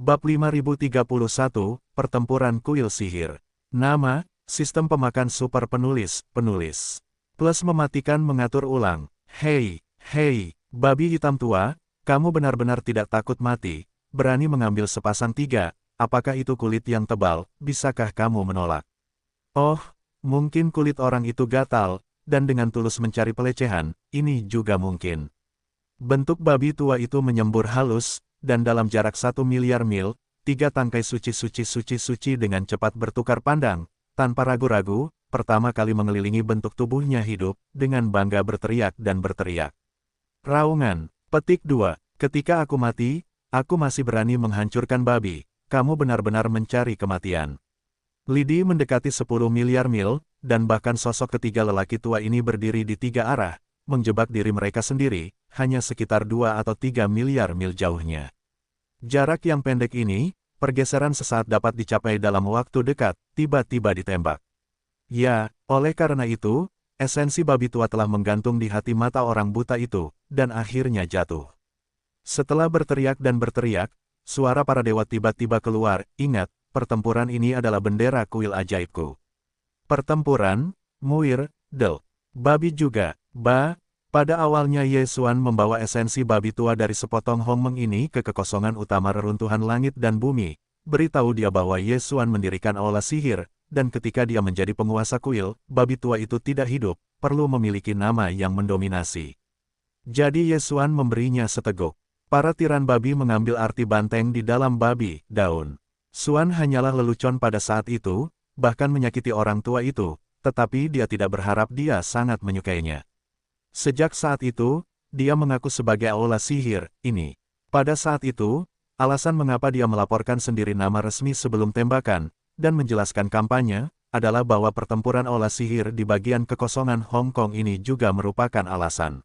Bab 5031, Pertempuran Kuil Sihir. Nama, Sistem Pemakan Super Penulis, Plus mematikan mengatur ulang. Hei, babi hitam tua, kamu benar-benar tidak takut mati, berani mengambil sepasang tiga, apakah itu kulit yang tebal, bisakah kamu menolak? Oh, mungkin kulit orang itu gatal, dan dengan tulus mencari pelecehan, ini juga mungkin. Bentuk babi tua itu menyembur halus, dan dalam jarak 1 miliar mil, 3 tangkai suci dengan cepat bertukar pandang, tanpa ragu-ragu, pertama kali mengelilingi bentuk tubuhnya hidup, dengan bangga berteriak dan berteriak. Raungan, petik 2, ketika aku mati, aku masih berani menghancurkan babi, kamu benar-benar mencari kematian. Lidi mendekati 10 miliar mil, dan bahkan sosok ketiga lelaki tua ini berdiri di 3 arah, menjebak diri mereka sendiri, hanya sekitar 2 atau 3 miliar mil jauhnya. Jarak yang pendek ini, pergeseran sesaat dapat dicapai dalam waktu dekat, tiba-tiba ditembak. Ya, oleh karena itu, esensi babi tua telah menggantung di hati mata orang buta itu, dan akhirnya jatuh. Setelah berteriak dan berteriak, suara para dewa tiba-tiba keluar, ingat, pertempuran ini adalah bendera kuil ajaibku. Pertempuran, Muir, Del. Babi juga, pada awalnya Yesuan membawa esensi babi tua dari sepotong hongmeng ini ke kekosongan utama reruntuhan langit dan bumi, beritahu dia bahwa Yesuan mendirikan aula sihir, dan ketika dia menjadi penguasa kuil, babi tua itu tidak hidup, perlu memiliki nama yang mendominasi. Jadi Yesuan memberinya seteguk. Para tiran babi mengambil arti banteng di dalam babi, daun. Suan hanyalah lelucon pada saat itu, bahkan menyakiti orang tua itu, tetapi dia tidak berharap dia sangat menyukainya. Sejak saat itu, dia mengaku sebagai aula sihir, ini. Pada saat itu, alasan mengapa dia melaporkan sendiri nama resmi sebelum tembakan, dan menjelaskan kampanye, adalah bahwa pertempuran aula sihir di bagian kekosongan Hong Kong ini juga merupakan alasan.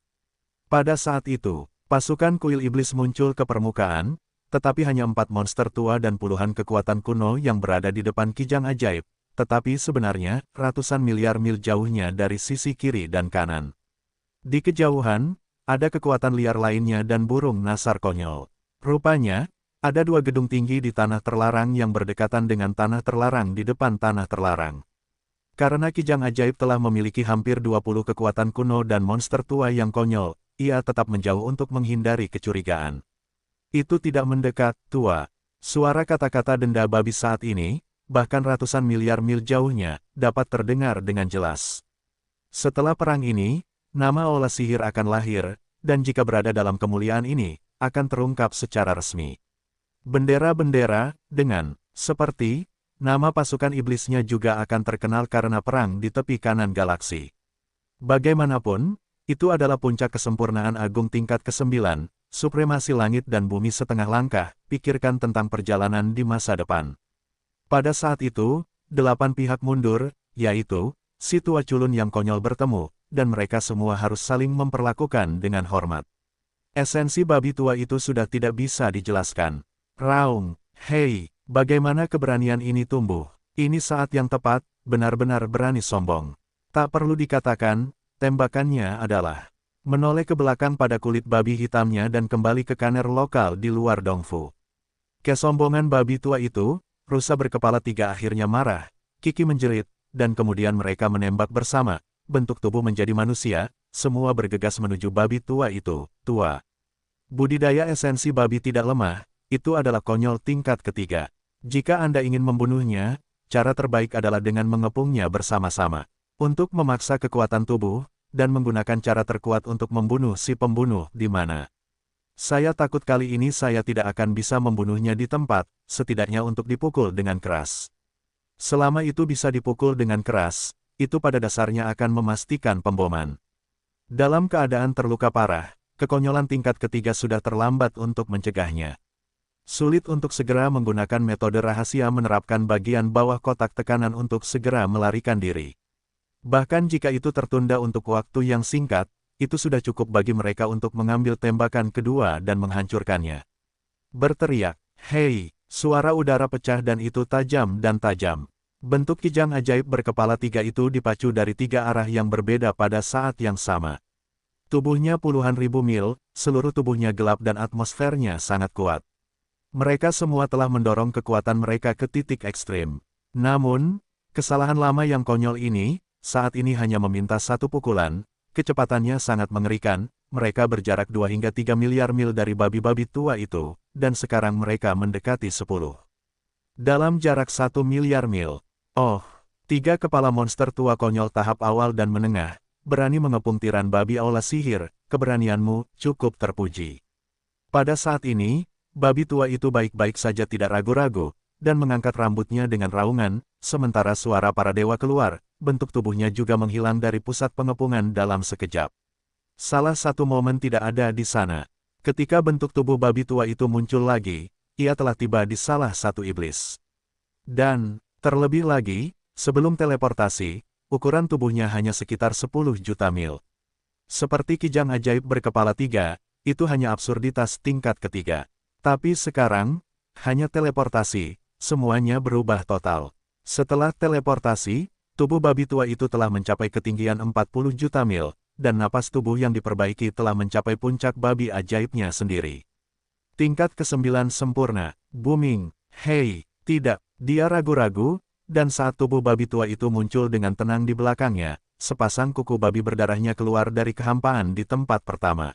Pada saat itu, pasukan kuil iblis muncul ke permukaan, tetapi hanya 4 monster tua dan puluhan kekuatan kuno yang berada di depan kijang ajaib, tetapi sebenarnya, ratusan miliar mil jauhnya dari sisi kiri dan kanan. Di kejauhan, ada kekuatan liar lainnya dan burung nasar konyol. Rupanya, ada 2 gedung tinggi di tanah terlarang yang berdekatan dengan tanah terlarang di depan tanah terlarang. Karena kijang ajaib telah memiliki hampir 20 kekuatan kuno dan monster tua yang konyol, ia tetap menjauh untuk menghindari kecurigaan. Itu tidak mendekat, tua. Suara kata-kata denda babi saat ini, bahkan ratusan miliar mil jauhnya, dapat terdengar dengan jelas. Setelah perang ini, nama aula sihir akan lahir, dan jika berada dalam kemuliaan ini, akan terungkap secara resmi. Bendera-bendera, dengan, seperti, nama pasukan iblisnya juga akan terkenal karena perang di tepi kanan galaksi. Bagaimanapun, itu adalah puncak kesempurnaan agung tingkat ke-9, supremasi langit dan bumi setengah langkah, pikirkan tentang perjalanan di masa depan. Pada saat itu, 8 pihak mundur, yaitu, si tua culun yang konyol bertemu, dan mereka semua harus saling memperlakukan dengan hormat. Esensi babi tua itu sudah tidak bisa dijelaskan. Raung, hei, bagaimana keberanian ini tumbuh? Ini saat yang tepat, benar-benar berani sombong. Tak perlu dikatakan, tembakannya adalah menoleh ke belakang pada kulit babi hitamnya dan kembali ke kaner lokal di luar Dongfu. Kesombongan babi tua itu, rusa berkepala 3 akhirnya marah, Kiki menjerit, dan kemudian mereka menembak bersama. Bentuk tubuh menjadi manusia, semua bergegas menuju babi tua itu, tua. Budidaya esensi babi tidak lemah, itu adalah konyol tingkat ketiga. Jika Anda ingin membunuhnya, cara terbaik adalah dengan mengepungnya bersama-sama. Untuk memaksa kekuatan tubuh, dan menggunakan cara terkuat untuk membunuh si pembunuh di mana. Saya takut kali ini saya tidak akan bisa membunuhnya di tempat, setidaknya untuk dipukul dengan keras. Selama itu bisa dipukul dengan keras, itu pada dasarnya akan memastikan pemboman. Dalam keadaan terluka parah, kekonyolan tingkat ketiga sudah terlambat untuk mencegahnya. Sulit untuk segera menggunakan metode rahasia menerapkan bagian bawah kotak tekanan untuk segera melarikan diri. Bahkan jika itu tertunda untuk waktu yang singkat, itu sudah cukup bagi mereka untuk mengambil tembakan kedua dan menghancurkannya. Berteriak, hei, suara udara pecah dan itu tajam dan tajam. Bentuk kijang ajaib berkepala 3 itu dipacu dari 3 arah yang berbeda pada saat yang sama. Tubuhnya puluhan ribu mil, seluruh tubuhnya gelap dan atmosfernya sangat kuat. Mereka semua telah mendorong kekuatan mereka ke titik ekstrim. Namun, kesalahan lama yang konyol ini, saat ini hanya meminta satu pukulan, kecepatannya sangat mengerikan, mereka berjarak 2 hingga 3 miliar mil dari babi-babi tua itu, dan sekarang mereka mendekati 10. Dalam jarak 1 miliar mil. Oh, 3 kepala monster tua konyol tahap awal dan menengah, berani mengepung tiran babi aula sihir, keberanianmu cukup terpuji. Pada saat ini, babi tua itu baik-baik saja tidak ragu-ragu, dan mengangkat rambutnya dengan raungan, sementara suara para dewa keluar, bentuk tubuhnya juga menghilang dari pusat pengepungan dalam sekejap. Salah satu momen tidak ada di sana. Ketika bentuk tubuh babi tua itu muncul lagi, ia telah tiba di salah satu iblis. Dan, terlebih lagi, sebelum teleportasi, ukuran tubuhnya hanya sekitar 10 juta mil. Seperti kijang ajaib berkepala 3, itu hanya absurditas tingkat ketiga. Tapi sekarang, hanya teleportasi, semuanya berubah total. Setelah teleportasi, tubuh babi tua itu telah mencapai ketinggian 40 juta mil, dan napas tubuh yang diperbaiki telah mencapai puncak babi ajaibnya sendiri. Tingkat ke-9 sempurna, booming, hei, tidak, dia ragu-ragu, dan saat tubuh babi tua itu muncul dengan tenang di belakangnya, sepasang kuku babi berdarahnya keluar dari kehampaan di tempat pertama.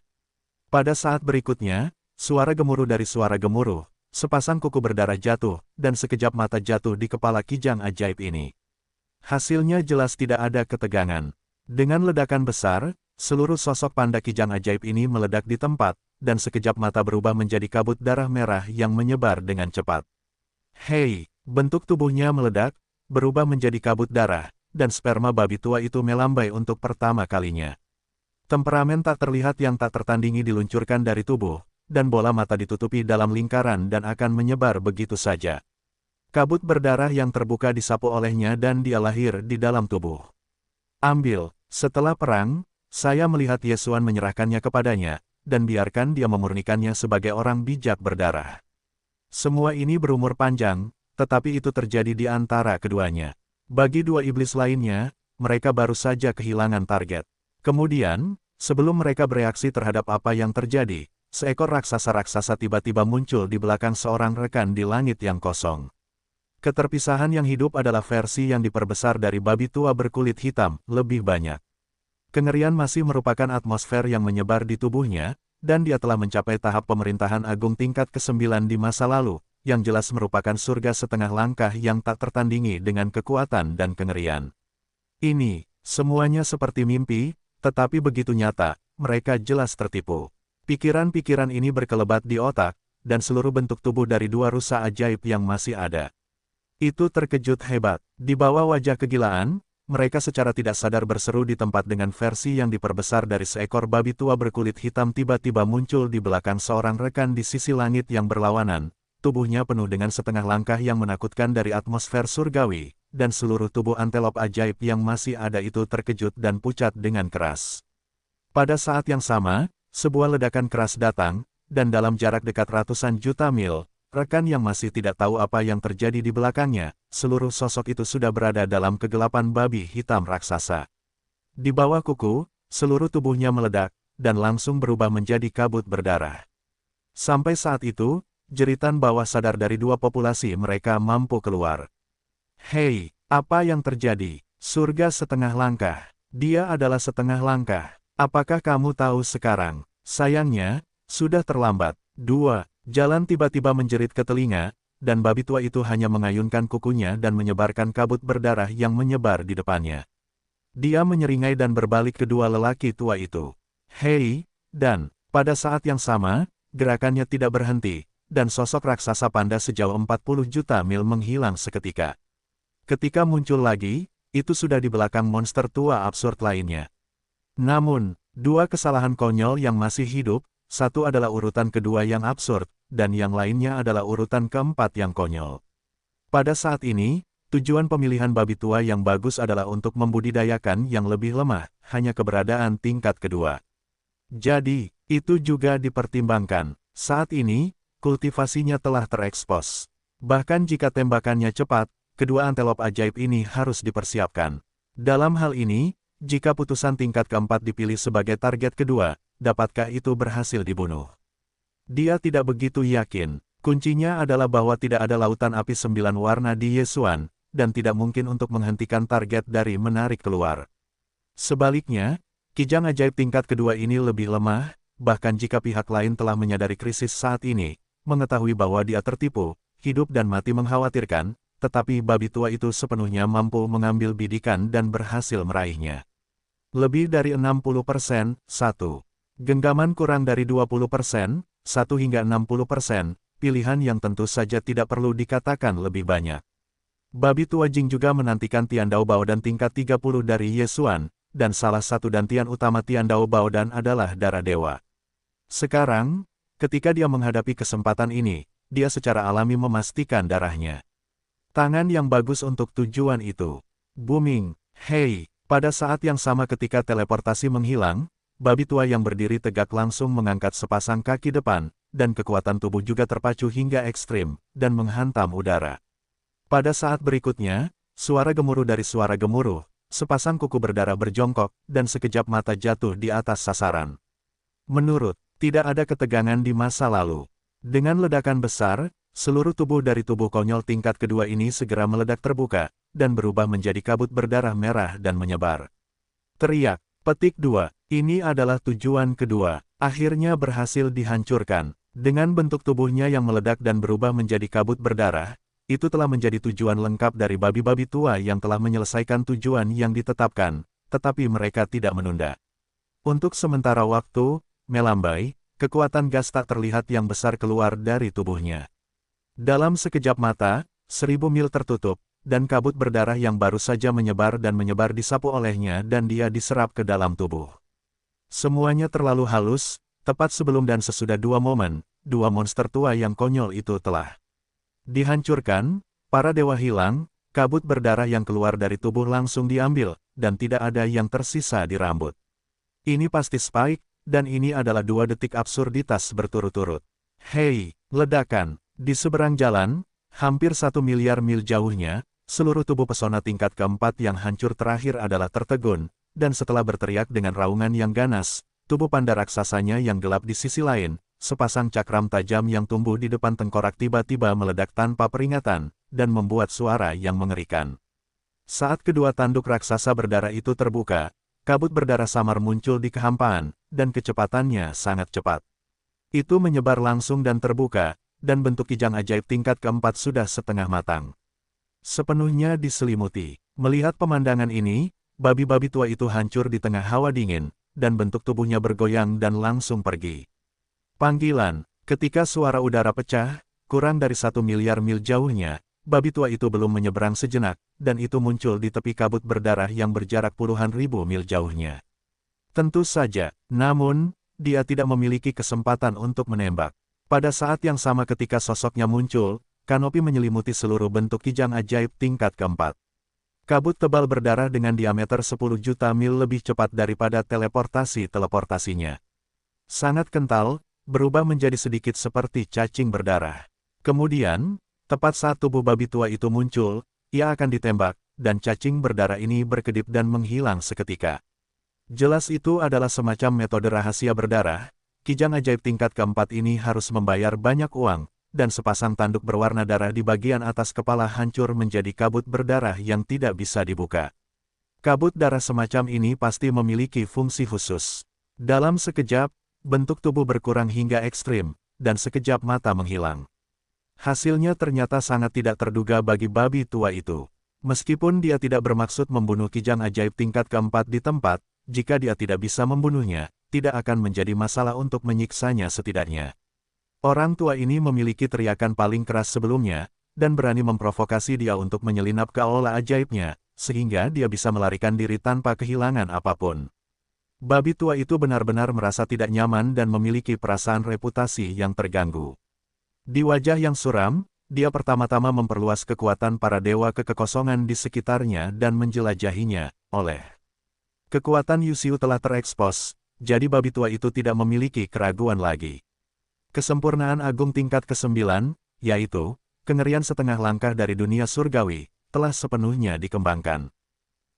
Pada saat berikutnya, suara gemuruh dari suara gemuruh, sepasang kuku berdarah jatuh, dan sekejap mata jatuh di kepala kijang ajaib ini. Hasilnya jelas tidak ada ketegangan. Dengan ledakan besar, seluruh sosok panda kijang ajaib ini meledak di tempat, dan sekejap mata berubah menjadi kabut darah merah yang menyebar dengan cepat. Hei, bentuk tubuhnya meledak, berubah menjadi kabut darah, dan sperma babi tua itu melambai untuk pertama kalinya. Temperamen tak terlihat yang tak tertandingi diluncurkan dari tubuh, dan bola mata ditutupi dalam lingkaran dan akan menyebar begitu saja. Kabut berdarah yang terbuka disapu olehnya dan dia lahir di dalam tubuh. Ambil, setelah perang, saya melihat Yesuan menyerahkannya kepadanya, dan biarkan dia memurnikannya sebagai orang bijak berdarah. Semua ini berumur panjang, tetapi itu terjadi di antara keduanya. Bagi dua iblis lainnya, mereka baru saja kehilangan target. Kemudian, sebelum mereka bereaksi terhadap apa yang terjadi, seekor raksasa-raksasa tiba-tiba muncul di belakang seorang rekan di langit yang kosong. Keterpisahan yang hidup adalah versi yang diperbesar dari babi tua berkulit hitam, lebih banyak. Kengerian masih merupakan atmosfer yang menyebar di tubuhnya, dan dia telah mencapai tahap pemerintahan agung tingkat ke-9 di masa lalu, yang jelas merupakan surga setengah langkah yang tak tertandingi dengan kekuatan dan kengerian. Ini, semuanya seperti mimpi, tetapi begitu nyata, mereka jelas tertipu. Pikiran-pikiran ini berkelebat di otak, dan seluruh bentuk tubuh dari dua rusa ajaib yang masih ada. Itu terkejut hebat. Di bawah wajah kegilaan, mereka secara tidak sadar berseru di tempat dengan versi yang diperbesar dari seekor babi tua berkulit hitam tiba-tiba muncul di belakang seorang rekan di sisi langit yang berlawanan, tubuhnya penuh dengan setengah langkah yang menakutkan dari atmosfer surgawi, dan seluruh tubuh antelop ajaib yang masih ada itu terkejut dan pucat dengan keras. Pada saat yang sama, sebuah ledakan keras datang, dan dalam jarak dekat ratusan juta mil, rekan yang masih tidak tahu apa yang terjadi di belakangnya, seluruh sosok itu sudah berada dalam kegelapan babi hitam raksasa. Di bawah kuku, seluruh tubuhnya meledak, dan langsung berubah menjadi kabut berdarah. Sampai saat itu, jeritan bawah sadar dari dua populasi mereka mampu keluar. Hei, apa yang terjadi? Surga setengah langkah. Dia adalah setengah langkah. Apakah kamu tahu sekarang? Sayangnya, sudah terlambat. 2. Jalan tiba-tiba menjerit ke telinga, dan babi tua itu hanya mengayunkan kukunya dan menyebarkan kabut berdarah yang menyebar di depannya. Dia menyeringai dan berbalik kedua lelaki tua itu. Hei, dan, pada saat yang sama, gerakannya tidak berhenti, dan sosok raksasa panda sejauh 40 juta mil menghilang seketika. Ketika muncul lagi, itu sudah di belakang monster tua absurd lainnya. Namun, dua kesalahan konyol yang masih hidup, satu adalah urutan kedua yang absurd, dan yang lainnya adalah urutan keempat yang konyol. Pada saat ini, tujuan pemilihan babi tua yang bagus adalah untuk membudidayakan yang lebih lemah, hanya keberadaan tingkat kedua. Jadi, itu juga dipertimbangkan. Saat ini, kultivasinya telah terekspos. Bahkan jika tembakannya cepat, kedua antelop ajaib ini harus dipersiapkan. Dalam hal ini, jika putusan tingkat keempat dipilih sebagai target kedua, dapatkah itu berhasil dibunuh? Dia tidak begitu yakin. Kuncinya adalah bahwa tidak ada lautan api 9 warna di Yesuan, dan tidak mungkin untuk menghentikan target dari menarik keluar. Sebaliknya, kijang ajaib tingkat kedua ini lebih lemah, bahkan jika pihak lain telah menyadari krisis saat ini, mengetahui bahwa dia tertipu, hidup dan mati mengkhawatirkan, tetapi babi tua itu sepenuhnya mampu mengambil bidikan dan berhasil meraihnya. Lebih dari 60%, 1. Genggaman kurang dari 20%, 1 hingga 60%, pilihan yang tentu saja tidak perlu dikatakan lebih banyak. Babi tua Jing juga menantikan Tiandao Baodan tingkat 30 dari Yesuan, dan salah satu dantian utama Tiandao Baodan adalah darah dewa. Sekarang, ketika dia menghadapi kesempatan ini, dia secara alami memastikan darahnya. Tangan yang bagus untuk tujuan itu. Booming, hei, pada saat yang sama ketika teleportasi menghilang, babi tua yang berdiri tegak langsung mengangkat sepasang kaki depan, dan kekuatan tubuh juga terpacu hingga ekstrim, dan menghantam udara. Pada saat berikutnya, suara gemuruh dari suara gemuruh, sepasang kuku berdarah berjongkok, dan sekejap mata jatuh di atas sasaran. Menurut, tidak ada ketegangan di masa lalu. Dengan ledakan besar, seluruh tubuh dari tubuh konyol tingkat kedua ini segera meledak terbuka, dan berubah menjadi kabut berdarah merah dan menyebar. Teriak, petik 2, ini adalah tujuan kedua, akhirnya berhasil dihancurkan. Dengan bentuk tubuhnya yang meledak dan berubah menjadi kabut berdarah, itu telah menjadi tujuan lengkap dari babi-babi tua yang telah menyelesaikan tujuan yang ditetapkan, tetapi mereka tidak menunda. Untuk sementara waktu, melambai, kekuatan gas tak terlihat yang besar keluar dari tubuhnya. Dalam sekejap mata, 1000 mil tertutup, dan kabut berdarah yang baru saja menyebar dan menyebar disapu olehnya dan dia diserap ke dalam tubuh. Semuanya terlalu halus, tepat sebelum dan sesudah 2 momen, 2 monster tua yang konyol itu telah dihancurkan, para dewa hilang, kabut berdarah yang keluar dari tubuh langsung diambil, dan tidak ada yang tersisa di rambut. Ini pasti Spike, dan ini adalah 2 detik absurditas berturut-turut. Hei, ledakan! Di seberang jalan, hampir 1 miliar mil jauhnya, seluruh tubuh pesona tingkat keempat yang hancur terakhir adalah tertegun, dan setelah berteriak dengan raungan yang ganas, tubuh panda raksasanya yang gelap di sisi lain, sepasang cakram tajam yang tumbuh di depan tengkorak tiba-tiba meledak tanpa peringatan, dan membuat suara yang mengerikan. Saat kedua tanduk raksasa berdarah itu terbuka, kabut berdarah samar muncul di kehampaan, dan kecepatannya sangat cepat. Itu menyebar langsung dan terbuka, dan bentuk kijang ajaib tingkat keempat sudah setengah matang. Sepenuhnya diselimuti. Melihat pemandangan ini, babi-babi tua itu hancur di tengah hawa dingin, dan bentuk tubuhnya bergoyang dan langsung pergi. Panggilan, ketika suara udara pecah, kurang dari 1 miliar mil jauhnya, babi tua itu belum menyeberang sejenak, dan itu muncul di tepi kabut berdarah yang berjarak puluhan ribu mil jauhnya. Tentu saja, namun, dia tidak memiliki kesempatan untuk menembak. Pada saat yang sama ketika sosoknya muncul, kanopi menyelimuti seluruh bentuk kijang ajaib tingkat keempat. Kabut tebal berdarah dengan diameter 10 juta mil lebih cepat daripada teleportasinya. Sangat kental, berubah menjadi sedikit seperti cacing berdarah. Kemudian, tepat saat tubuh babi tua itu muncul, ia akan ditembak, dan cacing berdarah ini berkedip dan menghilang seketika. Jelas itu adalah semacam metode rahasia berdarah. Kijang ajaib tingkat keempat ini harus membayar banyak uang, dan sepasang tanduk berwarna darah di bagian atas kepala hancur menjadi kabut berdarah yang tidak bisa dibuka. Kabut darah semacam ini pasti memiliki fungsi khusus. Dalam sekejap, bentuk tubuh berkurang hingga ekstrim, dan sekejap mata menghilang. Hasilnya ternyata sangat tidak terduga bagi babi tua itu. Meskipun dia tidak bermaksud membunuh kijang ajaib tingkat keempat di tempat, jika dia tidak bisa membunuhnya, tidak akan menjadi masalah untuk menyiksanya setidaknya. Orang tua ini memiliki teriakan paling keras sebelumnya, dan berani memprovokasi dia untuk menyelinap ke aula ajaibnya, sehingga dia bisa melarikan diri tanpa kehilangan apapun. Babi tua itu benar-benar merasa tidak nyaman dan memiliki perasaan reputasi yang terganggu. Di wajah yang suram, dia pertama-tama memperluas kekuatan para dewa ke kekosongan di sekitarnya dan menjelajahinya, oleh kekuatan Yuxiu telah terekspos, jadi babi tua itu tidak memiliki keraguan lagi. Kesempurnaan agung tingkat ke-9, yaitu, kengerian setengah langkah dari dunia surgawi, telah sepenuhnya dikembangkan.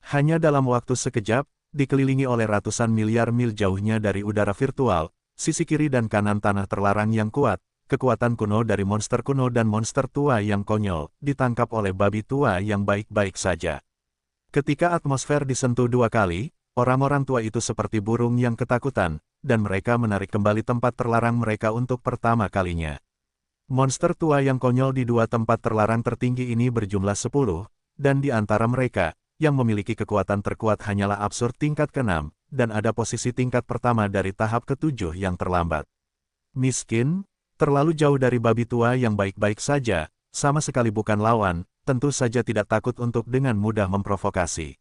Hanya dalam waktu sekejap, dikelilingi oleh ratusan miliar mil jauhnya dari udara virtual, sisi kiri dan kanan tanah terlarang yang kuat, kekuatan kuno dari monster kuno dan monster tua yang konyol, ditangkap oleh babi tua yang baik-baik saja. Ketika atmosfer disentuh 2 kali, orang-orang tua itu seperti burung yang ketakutan, dan mereka menarik kembali tempat terlarang mereka untuk pertama kalinya. Monster tua yang konyol di 2 tempat terlarang tertinggi ini berjumlah 10, dan di antara mereka, yang memiliki kekuatan terkuat hanyalah absurd tingkat ke-6, dan ada posisi tingkat pertama dari tahap ke-7 yang terlambat. Miskin, terlalu jauh dari babi tua yang baik-baik saja, sama sekali bukan lawan, tentu saja tidak takut untuk dengan mudah memprovokasi.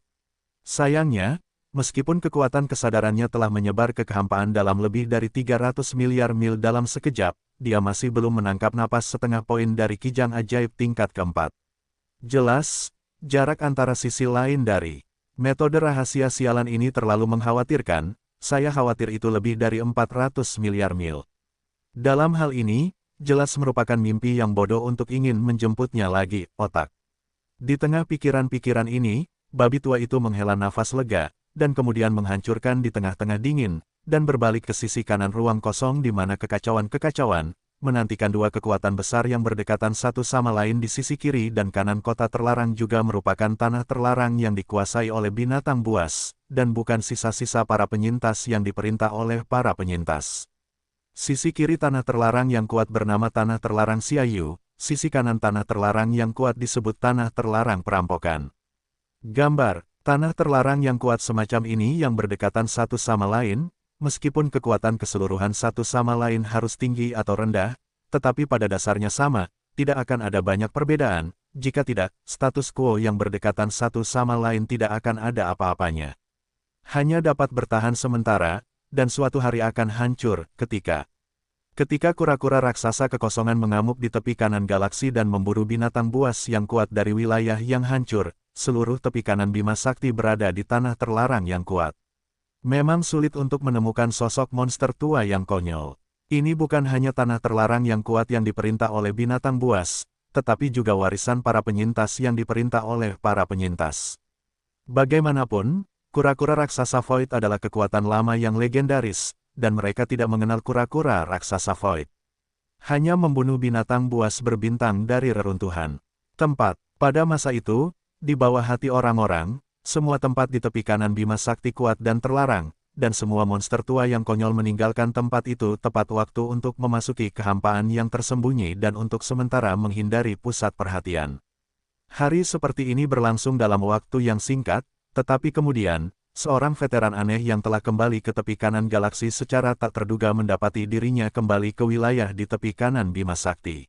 Sayangnya, meskipun kekuatan kesadarannya telah menyebar ke kehampaan dalam lebih dari 300 miliar mil dalam sekejap, dia masih belum menangkap napas setengah poin dari kijang ajaib tingkat ke-4. Jelas, jarak antara sisi lain dari metode rahasia sialan ini terlalu mengkhawatirkan, saya khawatir itu lebih dari 400 miliar mil. Dalam hal ini, jelas merupakan mimpi yang bodoh untuk ingin menjemputnya lagi, otak. Di tengah pikiran-pikiran ini, babi tua itu menghela nafas lega, dan kemudian menghancurkan di tengah-tengah dingin, dan berbalik ke sisi kanan ruang kosong di mana kekacauan-kekacauan, menantikan 2 kekuatan besar yang berdekatan satu sama lain di sisi kiri dan kanan kota terlarang juga merupakan tanah terlarang yang dikuasai oleh binatang buas, dan bukan sisa-sisa para penyintas yang diperintah oleh para penyintas. Sisi kiri tanah terlarang yang kuat bernama tanah terlarang Xiaoyu, sisi kanan tanah terlarang yang kuat disebut tanah terlarang perampokan. Gambar, tanah terlarang yang kuat semacam ini yang berdekatan satu sama lain, meskipun kekuatan keseluruhan satu sama lain harus tinggi atau rendah, tetapi pada dasarnya sama, tidak akan ada banyak perbedaan, jika tidak, status quo yang berdekatan satu sama lain tidak akan ada apa-apanya. Hanya dapat bertahan sementara, dan suatu hari akan hancur, ketika kura-kura raksasa kekosongan mengamuk di tepi kanan galaksi dan memburu binatang buas yang kuat dari wilayah yang hancur, seluruh tepi kanan Bima Sakti berada di tanah terlarang yang kuat. Memang sulit untuk menemukan sosok monster tua yang konyol. Ini bukan hanya tanah terlarang yang kuat yang diperintah oleh binatang buas, tetapi juga warisan para penyintas yang diperintah oleh para penyintas. Bagaimanapun, kura-kura raksasa Void adalah kekuatan lama yang legendaris, dan mereka tidak mengenal kura-kura raksasa Void. Hanya membunuh binatang buas berbintang dari reruntuhan. Tempat, pada masa itu, di bawah hati orang-orang, semua tempat di tepi kanan Bima Sakti kuat dan terlarang, dan semua monster tua yang konyol meninggalkan tempat itu tepat waktu untuk memasuki kehampaan yang tersembunyi dan untuk sementara menghindari pusat perhatian. Hari seperti ini berlangsung dalam waktu yang singkat, tetapi kemudian, seorang veteran aneh yang telah kembali ke tepi kanan galaksi secara tak terduga mendapati dirinya kembali ke wilayah di tepi kanan Bima Sakti.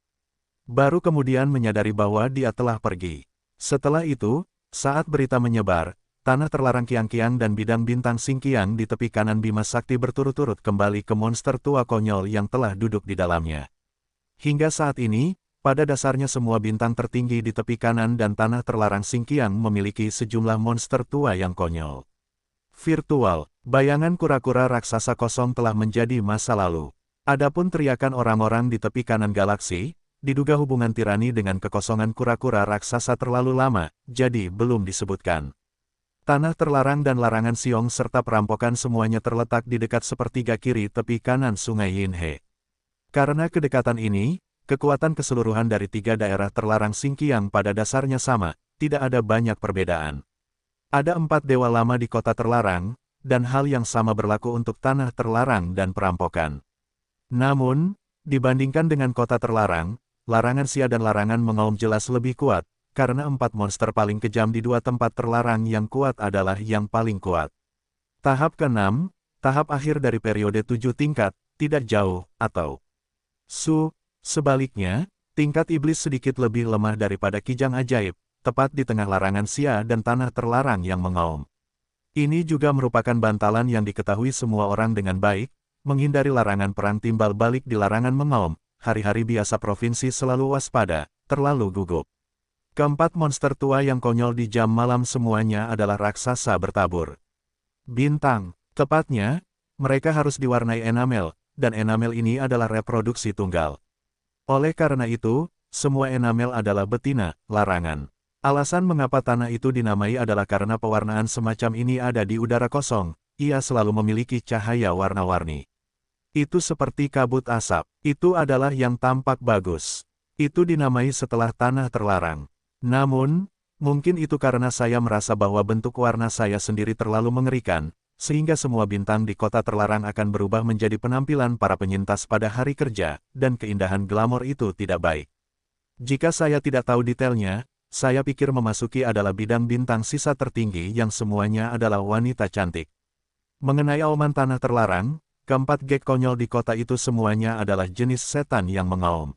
Baru kemudian menyadari bahwa dia telah pergi. Setelah itu, saat berita menyebar, tanah terlarang Kiang-Kiang dan bidang bintang Singkiang di tepi kanan Bima Sakti berturut-turut kembali ke monster tua konyol yang telah duduk di dalamnya. Hingga saat ini, pada dasarnya semua bintang tertinggi di tepi kanan dan tanah terlarang Singkiang memiliki sejumlah monster tua yang konyol. Virtual, bayangan kura-kura raksasa kosong telah menjadi masa lalu. Adapun teriakan orang-orang di tepi kanan galaksi, diduga hubungan tirani dengan kekosongan kura-kura raksasa terlalu lama, jadi belum disebutkan. Tanah terlarang dan larangan Siong serta perampokan semuanya terletak di dekat sepertiga kiri tepi kanan Sungai Yinhe. Karena kedekatan ini, kekuatan keseluruhan dari 3 daerah terlarang Singkiang pada dasarnya sama, tidak ada banyak perbedaan. Ada 4 dewa lama di kota terlarang, dan hal yang sama berlaku untuk tanah terlarang dan perampokan. Namun, dibandingkan dengan kota terlarang, larangan Sia dan larangan Mengaum jelas lebih kuat, karena 4 monster paling kejam di 2 tempat terlarang yang kuat adalah yang paling kuat. Tahap ke-6, tahap akhir dari periode 7 tingkat, tidak jauh, atau sebaliknya, tingkat iblis sedikit lebih lemah daripada kijang ajaib, tepat di tengah larangan Sia dan tanah terlarang yang mengaum. Ini juga merupakan bantalan yang diketahui semua orang dengan baik, menghindari larangan perang timbal balik di larangan mengaum. Hari-hari biasa provinsi selalu waspada, terlalu gugup. Keempat monster tua yang konyol di jam malam semuanya adalah raksasa bertabur. Bintang, tepatnya, mereka harus diwarnai enamel, dan enamel ini adalah reproduksi tunggal. Oleh karena itu, semua enamel adalah betina, larangan. Alasan mengapa tanah itu dinamai adalah karena pewarnaan semacam ini ada di udara kosong, ia selalu memiliki cahaya warna-warni. Itu seperti kabut asap. Itu adalah yang tampak bagus. Itu dinamai setelah tanah terlarang. Namun, mungkin itu karena saya merasa bahwa bentuk warna saya sendiri terlalu mengerikan, sehingga semua bintang di kota terlarang akan berubah menjadi penampilan para penyintas pada hari kerja, dan keindahan glamor itu tidak baik. Jika saya tidak tahu detailnya, saya pikir memasuki adalah bidang bintang sisa tertinggi yang semuanya adalah wanita cantik. Mengenai auman tanah terlarang, keempat gek konyol di kota itu semuanya adalah jenis setan yang mengaum.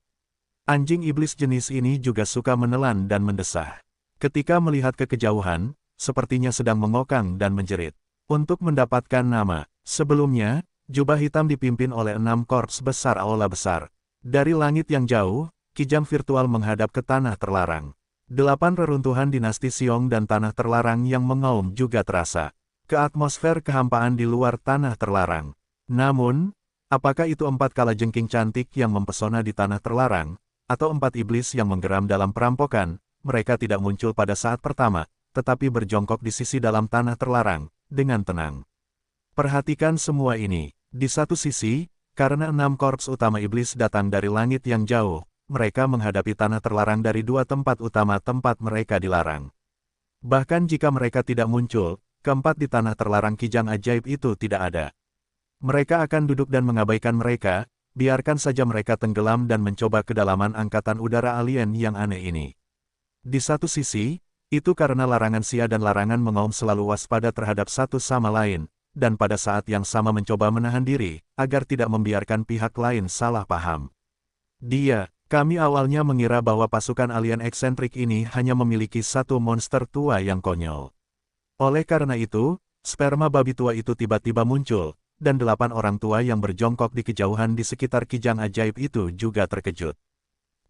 Anjing iblis jenis ini juga suka menelan dan mendesah. Ketika melihat ke kejauhan, sepertinya sedang mengokang dan menjerit. Untuk mendapatkan nama, sebelumnya, jubah hitam dipimpin oleh 6 korps besar aula besar. Dari langit yang jauh, kijang virtual menghadap ke tanah terlarang. 8 reruntuhan dinasti Siong dan tanah terlarang yang mengaum juga terasa. Ke atmosfer kehampaan di luar tanah terlarang. Namun, apakah itu 4 kalajengking cantik yang mempesona di tanah terlarang? Atau 4 iblis yang menggeram dalam perampokan? Mereka tidak muncul pada saat pertama, tetapi berjongkok di sisi dalam tanah terlarang, dengan tenang. Perhatikan semua ini. Di satu sisi, karena 6 korps utama iblis datang dari langit yang jauh, mereka menghadapi tanah terlarang dari 2 tempat utama tempat mereka dilarang. Bahkan jika mereka tidak muncul, keempat di tanah terlarang kijang ajaib itu tidak ada. Mereka akan duduk dan mengabaikan mereka, biarkan saja mereka tenggelam dan mencoba kedalaman angkatan udara alien yang aneh ini. Di satu sisi, itu karena larangan Sia dan larangan mengaum selalu waspada terhadap satu sama lain, dan pada saat yang sama mencoba menahan diri, agar tidak membiarkan pihak lain salah paham. Kami awalnya mengira bahwa pasukan alien eksentrik ini hanya memiliki satu monster tua yang konyol. Oleh karena itu, sperma babi tua itu tiba-tiba muncul, dan 8 orang tua yang berjongkok di kejauhan di sekitar kijang ajaib itu juga terkejut.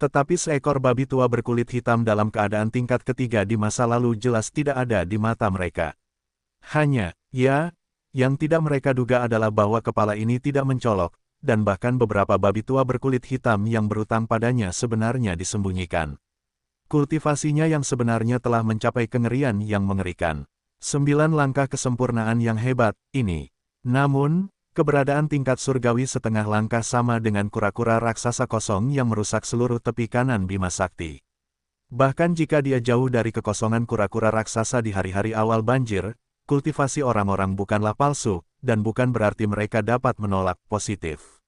Tetapi seekor babi tua berkulit hitam dalam keadaan tingkat ketiga di masa lalu jelas tidak ada di mata mereka. Yang tidak mereka duga adalah bahwa kepala ini tidak mencolok, dan bahkan beberapa babi tua berkulit hitam yang berutang padanya sebenarnya disembunyikan. Kultivasinya yang sebenarnya telah mencapai kengerian yang mengerikan. 9 langkah kesempurnaan yang hebat, ini. Namun, keberadaan tingkat surgawi setengah langkah sama dengan kura-kura raksasa kosong yang merusak seluruh tepi kanan Bima Sakti. Bahkan jika dia jauh dari kekosongan kura-kura raksasa di hari-hari awal banjir, kultivasi orang-orang bukanlah palsu, dan bukan berarti mereka dapat menolak positif.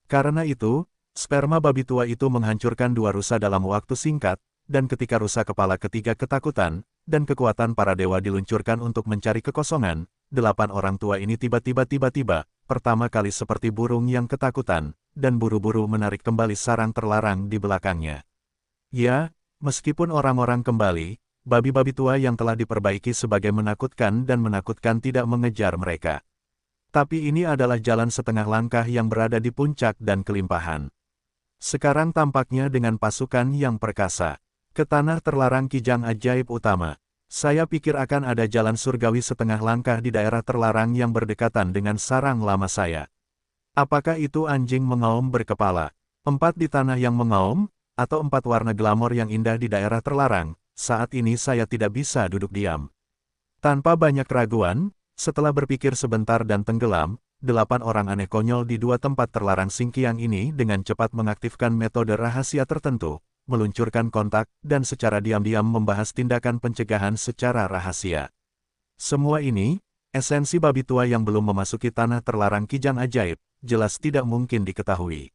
Karena itu, sperma babi tua itu menghancurkan 2 rusa dalam waktu singkat, dan ketika rusa kepala ketiga ketakutan, dan kekuatan para dewa diluncurkan untuk mencari kekosongan, 8 orang tua ini tiba-tiba pertama kali seperti burung yang ketakutan, dan buru-buru menarik kembali sarang terlarang di belakangnya. Meskipun orang-orang kembali, babi-babi tua yang telah diperbaiki sebagai menakutkan dan menakutkan tidak mengejar mereka. Tapi ini adalah jalan setengah langkah yang berada di puncak dan kelimpahan. Sekarang tampaknya dengan pasukan yang perkasa. Ke tanah terlarang kijang ajaib utama. Saya pikir akan ada jalan surgawi setengah langkah di daerah terlarang yang berdekatan dengan sarang lama saya. Apakah itu anjing mengaum berkepala 4 di tanah yang mengaum, atau 4 warna glamor yang indah di daerah terlarang? Saat ini saya tidak bisa duduk diam. Tanpa banyak keraguan, setelah berpikir sebentar dan tenggelam, 8 orang aneh konyol di 2 tempat terlarang Singkiang ini dengan cepat mengaktifkan metode rahasia tertentu, meluncurkan kontak, dan secara diam-diam membahas tindakan pencegahan secara rahasia. Semua ini, esensi babi tua yang belum memasuki tanah terlarang kijang ajaib, jelas tidak mungkin diketahui.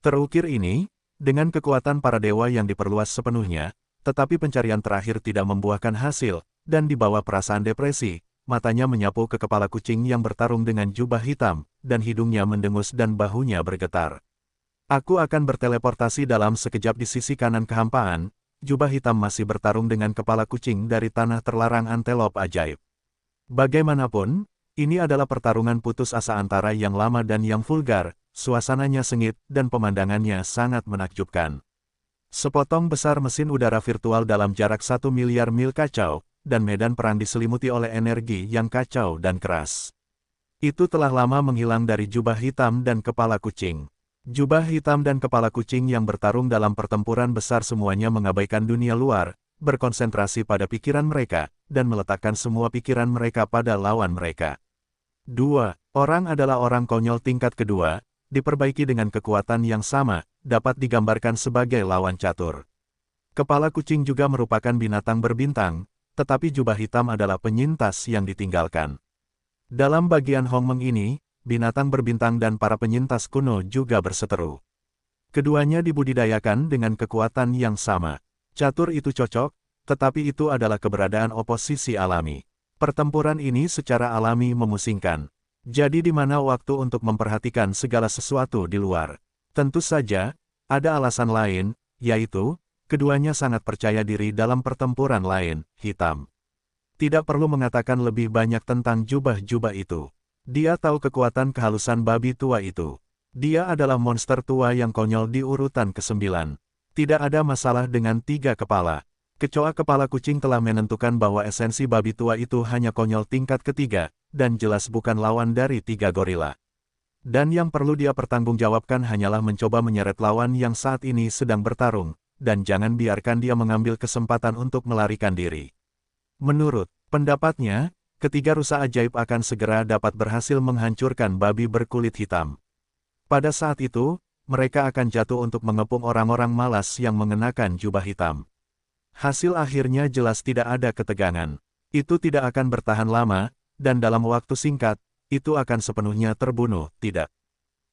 Terukir ini, dengan kekuatan para dewa yang diperluas sepenuhnya, tetapi pencarian terakhir tidak membuahkan hasil, dan di bawah perasaan depresi, matanya menyapu ke kepala kucing yang bertarung dengan jubah hitam, dan hidungnya mendengus dan bahunya bergetar. Aku akan berteleportasi dalam sekejap di sisi kanan kehampaan, jubah hitam masih bertarung dengan kepala kucing dari tanah terlarang antelop ajaib. Bagaimanapun, ini adalah pertarungan putus asa antara yang lama dan yang vulgar, suasananya sengit, dan pemandangannya sangat menakjubkan. Sepotong besar mesin udara virtual dalam jarak 1 miliar mil kacau, dan medan perang diselimuti oleh energi yang kacau dan keras. Itu telah lama menghilang dari jubah hitam dan kepala kucing. Jubah hitam dan kepala kucing yang bertarung dalam pertempuran besar semuanya mengabaikan dunia luar, berkonsentrasi pada pikiran mereka, dan meletakkan semua pikiran mereka pada lawan mereka. 2 orang adalah orang konyol tingkat kedua, diperbaiki dengan kekuatan yang sama, dapat digambarkan sebagai lawan catur. Kepala kucing juga merupakan binatang berbintang, tetapi jubah hitam adalah penyintas yang ditinggalkan. Dalam bagian Hongmeng ini, binatang berbintang dan para penyintas kuno juga berseteru. Keduanya dibudidayakan dengan kekuatan yang sama. Catur itu cocok, tetapi itu adalah keberadaan oposisi alami. Pertempuran ini secara alami memusingkan. Jadi di mana waktu untuk memperhatikan segala sesuatu di luar? Tentu saja, ada alasan lain, yaitu, keduanya sangat percaya diri dalam pertempuran lain, hitam. Tidak perlu mengatakan lebih banyak tentang jubah-jubah itu. Dia tahu kekuatan kehalusan babi tua itu. Dia adalah monster tua yang konyol di urutan ke-9. Tidak ada masalah dengan 3 kepala. Kecoa kepala kucing telah menentukan bahwa esensi babi tua itu hanya konyol tingkat ketiga, dan jelas bukan lawan dari 3 gorila. Dan yang perlu dia pertanggungjawabkan hanyalah mencoba menyeret lawan yang saat ini sedang bertarung, dan jangan biarkan dia mengambil kesempatan untuk melarikan diri. Menurut pendapatnya, ketiga rusa ajaib akan segera dapat berhasil menghancurkan babi berkulit hitam. Pada saat itu, mereka akan jatuh untuk mengepung orang-orang malas yang mengenakan jubah hitam. Hasil akhirnya jelas tidak ada ketegangan. Itu tidak akan bertahan lama, dan dalam waktu singkat, itu akan sepenuhnya terbunuh, tidak.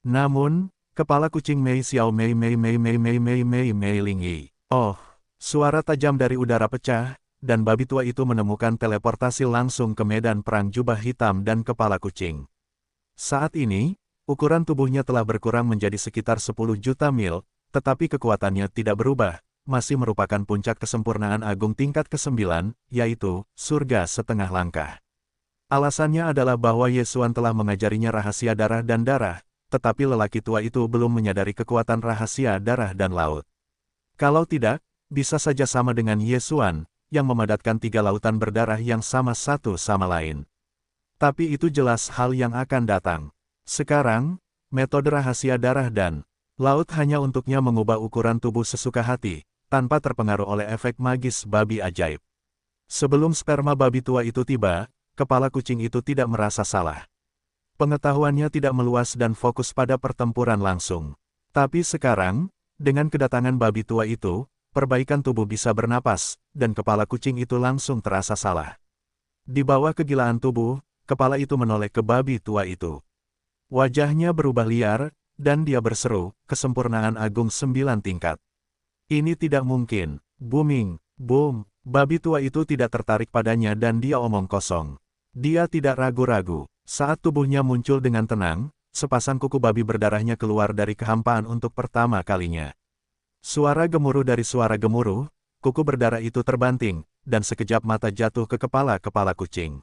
Namun, kepala kucing Mei Xiao Mei Mei Mei Mei Mei Mei Mei Mei Lingyi. Oh, suara tajam dari udara pecah, dan babi tua itu menemukan teleportasi langsung ke medan perang jubah hitam dan kepala kucing. Saat ini, ukuran tubuhnya telah berkurang menjadi sekitar 10 juta mil, tetapi kekuatannya tidak berubah, masih merupakan puncak kesempurnaan agung tingkat ke-9, yaitu, surga setengah langkah. Alasannya adalah bahwa Yesuan telah mengajarinya rahasia darah dan darah, tetapi lelaki tua itu belum menyadari kekuatan rahasia darah dan laut. Kalau tidak, bisa saja sama dengan Yesuan, yang memadatkan 3 lautan berdarah yang sama satu sama lain. Tapi itu jelas hal yang akan datang. Sekarang, metode rahasia darah dan laut hanya untuknya mengubah ukuran tubuh sesuka hati, tanpa terpengaruh oleh efek magis babi ajaib. Sebelum sperma babi tua itu tiba, kepala kucing itu tidak merasa salah. Pengetahuannya tidak meluas dan fokus pada pertempuran langsung. Tapi sekarang, dengan kedatangan babi tua itu, perbaikan tubuh bisa bernapas, dan kepala kucing itu langsung terasa salah. Di bawah kegilaan tubuh, kepala itu menoleh ke babi tua itu. Wajahnya berubah liar, dan dia berseru, kesempurnaan agung 9 tingkat. Ini tidak mungkin. Booming, boom, babi tua itu tidak tertarik padanya dan dia omong kosong. Dia tidak ragu-ragu. Saat tubuhnya muncul dengan tenang, sepasang kuku babi berdarahnya keluar dari kehampaan untuk pertama kalinya. Suara gemuruh dari suara gemuruh, kuku berdarah itu terbanting, dan sekejap mata jatuh ke kepala kucing.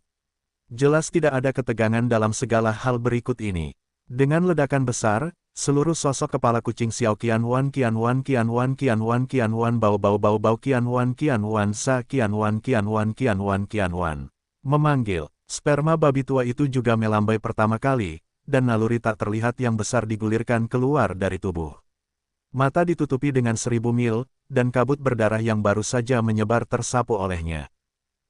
Jelas tidak ada ketegangan dalam segala hal berikut ini. Dengan ledakan besar, seluruh sosok kepala kucing Xiao Qianwan Qianwan Qianwan Qianwan Qianwan Bau Bau Bau Bau Qianwan Qianwan Sa Qianwan Qianwan Qianwan Qianwan memanggil. Sperma babi tua itu juga melambai pertama kali, dan naluri tak terlihat yang besar digulirkan keluar dari tubuh. Mata ditutupi dengan 1000 mil, dan kabut berdarah yang baru saja menyebar tersapu olehnya.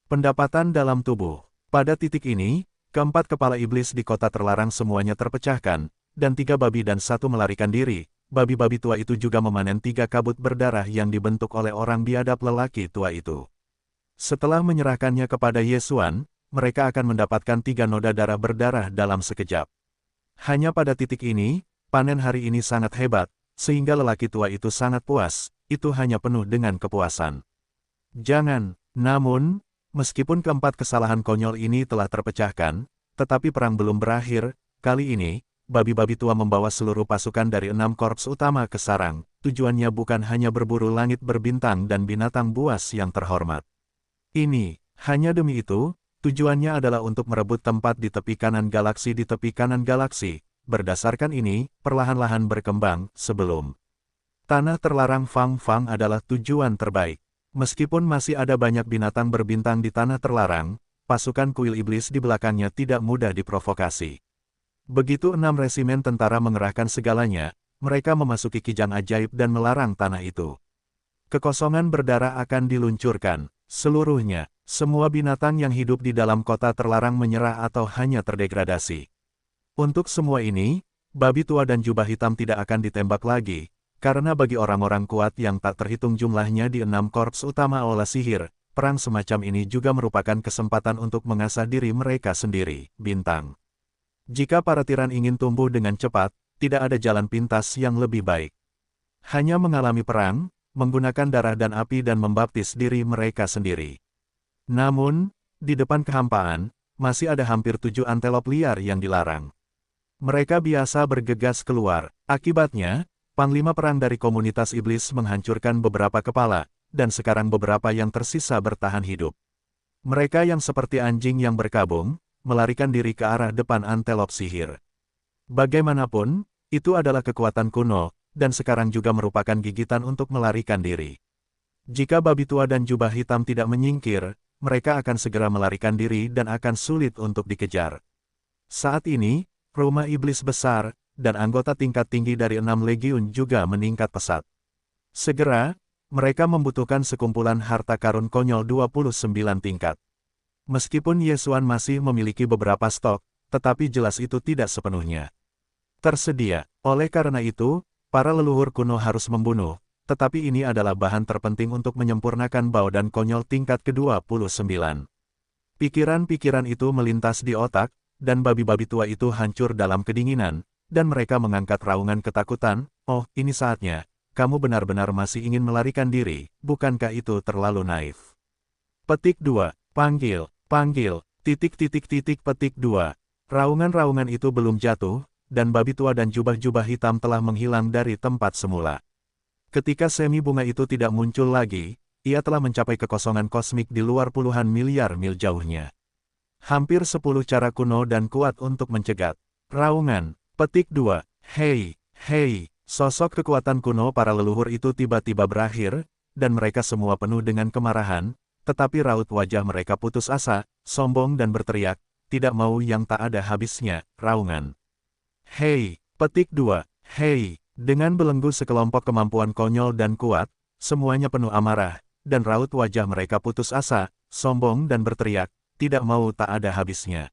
Pendapatan dalam tubuh. Pada titik ini, keempat kepala iblis di kota terlarang semuanya terpecahkan, dan 3 babi dan 1 melarikan diri. Babi-babi tua itu juga memanen 3 kabut berdarah yang dibentuk oleh orang biadab lelaki tua itu. Setelah menyerahkannya kepada Yesuan, mereka akan mendapatkan 3 noda darah berdarah dalam sekejap. Hanya pada titik ini, panen hari ini sangat hebat, sehingga lelaki tua itu sangat puas, itu hanya penuh dengan kepuasan. Jangan, namun, meskipun keempat kesalahan konyol ini telah terpecahkan, tetapi perang belum berakhir, kali ini, babi-babi tua membawa seluruh pasukan dari 6 korps utama ke sarang, tujuannya bukan hanya berburu langit berbintang dan binatang buas yang terhormat. Ini, hanya demi itu, tujuannya adalah untuk merebut tempat di tepi kanan galaksi di tepi kanan galaksi. Berdasarkan ini, perlahan-lahan berkembang, sebelum tanah terlarang Fang Fang adalah tujuan terbaik. Meskipun masih ada banyak binatang berbintang di tanah terlarang, pasukan kuil iblis di belakangnya tidak mudah diprovokasi. Begitu 6 resimen tentara mengerahkan segalanya, mereka memasuki kijang ajaib dan melarang tanah itu. Kekosongan berdarah akan diluncurkan, seluruhnya. Semua binatang yang hidup di dalam kota terlarang menyerah atau hanya terdegradasi. Untuk semua ini, babi tua dan jubah hitam tidak akan ditembak lagi, karena bagi orang-orang kuat yang tak terhitung jumlahnya di 6 korps utama olah sihir, perang semacam ini juga merupakan kesempatan untuk mengasah diri mereka sendiri. Bintang. Jika para tiran ingin tumbuh dengan cepat, tidak ada jalan pintas yang lebih baik. Hanya mengalami perang, menggunakan darah dan api dan membaptis diri mereka sendiri. Namun, di depan kehampaan, masih ada hampir 7 antelop liar yang dilarang. Mereka biasa bergegas keluar, akibatnya, Panglima perang dari komunitas iblis menghancurkan beberapa kepala, dan sekarang beberapa yang tersisa bertahan hidup. Mereka yang seperti anjing yang berkabung, melarikan diri ke arah depan antelop sihir. Bagaimanapun, itu adalah kekuatan kuno, dan sekarang juga merupakan gigitan untuk melarikan diri. Jika babi tua dan jubah hitam tidak menyingkir, mereka akan segera melarikan diri dan akan sulit untuk dikejar. Saat ini, rumah iblis besar, dan anggota tingkat tinggi dari 6 legiun juga meningkat pesat. Segera, mereka membutuhkan sekumpulan harta karun konyol 29 tingkat. Meskipun Yesuan masih memiliki beberapa stok, tetapi jelas itu tidak sepenuhnya tersedia. Oleh karena itu, para leluhur kuno harus membunuh, tetapi ini adalah bahan terpenting untuk menyempurnakan bau dan konyol tingkat ke-29. Pikiran-pikiran itu melintas di otak, dan babi-babi tua itu hancur dalam kedinginan, dan mereka mengangkat raungan ketakutan. Oh, ini saatnya, kamu benar-benar masih ingin melarikan diri, bukankah itu terlalu naif? Petik 2, panggil, petik 2. Raungan-raungan itu belum jatuh, dan babi tua dan jubah-jubah hitam telah menghilang dari tempat semula. Ketika semi bunga itu tidak muncul lagi, ia telah mencapai kekosongan kosmik di luar puluhan miliar mil jauhnya. Hampir 10 cara kuno dan kuat untuk mencegat. Raungan. Petik 2. Hei, sosok kekuatan kuno para leluhur itu tiba-tiba berakhir, dan mereka semua penuh dengan kemarahan, tetapi raut wajah mereka putus asa, sombong dan berteriak, tidak mau yang tak ada habisnya. Raungan. Hei, petik 2. Hei, dengan belenggu sekelompok kemampuan konyol dan kuat, semuanya penuh amarah, dan raut wajah mereka putus asa, sombong dan berteriak, tidak mau tak ada habisnya.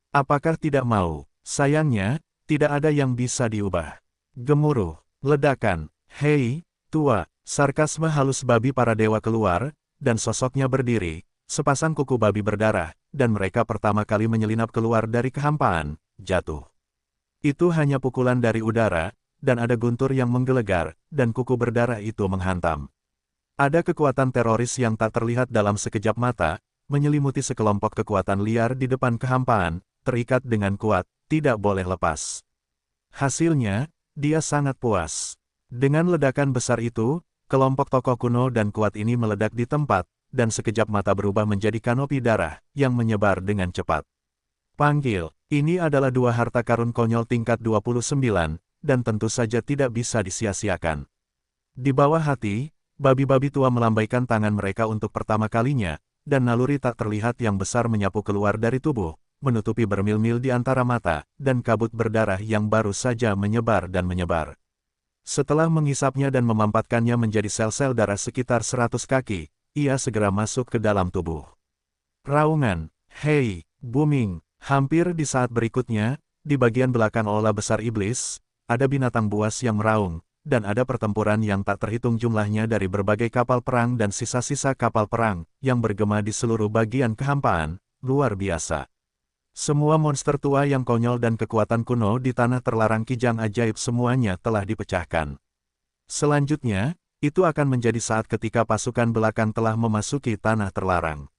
Apakah tidak mau? Sayangnya, tidak ada yang bisa diubah. Gemuruh, ledakan, hei, tua, sarkasme halus babi para dewa keluar, dan sosoknya berdiri, sepasang kuku babi berdarah, dan mereka pertama kali menyelinap keluar dari kehampaan, jatuh. Itu hanya pukulan dari udara, dan ada guntur yang menggelegar, dan kuku berdarah itu menghantam. Ada kekuatan teroris yang tak terlihat dalam sekejap mata, menyelimuti sekelompok kekuatan liar di depan kehampaan, terikat dengan kuat, tidak boleh lepas. Hasilnya, dia sangat puas. Dengan ledakan besar itu, kelompok tokoh kuno dan kuat ini meledak di tempat, dan sekejap mata berubah menjadi kanopi darah, yang menyebar dengan cepat. Panggil, ini adalah 2 harta karun konyol tingkat 29, dan tentu saja tidak bisa disia-siakan. Di bawah hati, babi-babi tua melambaikan tangan mereka untuk pertama kalinya, dan naluri tak terlihat yang besar menyapu keluar dari tubuh, menutupi bermil-mil di antara mata, dan kabut berdarah yang baru saja menyebar dan menyebar. Setelah menghisapnya dan memampatkannya menjadi sel-sel darah sekitar 100 kaki, ia segera masuk ke dalam tubuh. Raungan, hei, booming, hampir di saat berikutnya, di bagian belakang olah besar iblis, ada binatang buas yang meraung, dan ada pertempuran yang tak terhitung jumlahnya dari berbagai kapal perang dan sisa-sisa kapal perang, yang bergema di seluruh bagian kehampaan, luar biasa. Semua monster tua yang konyol dan kekuatan kuno di tanah terlarang kijang ajaib semuanya telah dipecahkan. Selanjutnya, itu akan menjadi saat ketika pasukan belakang telah memasuki tanah terlarang.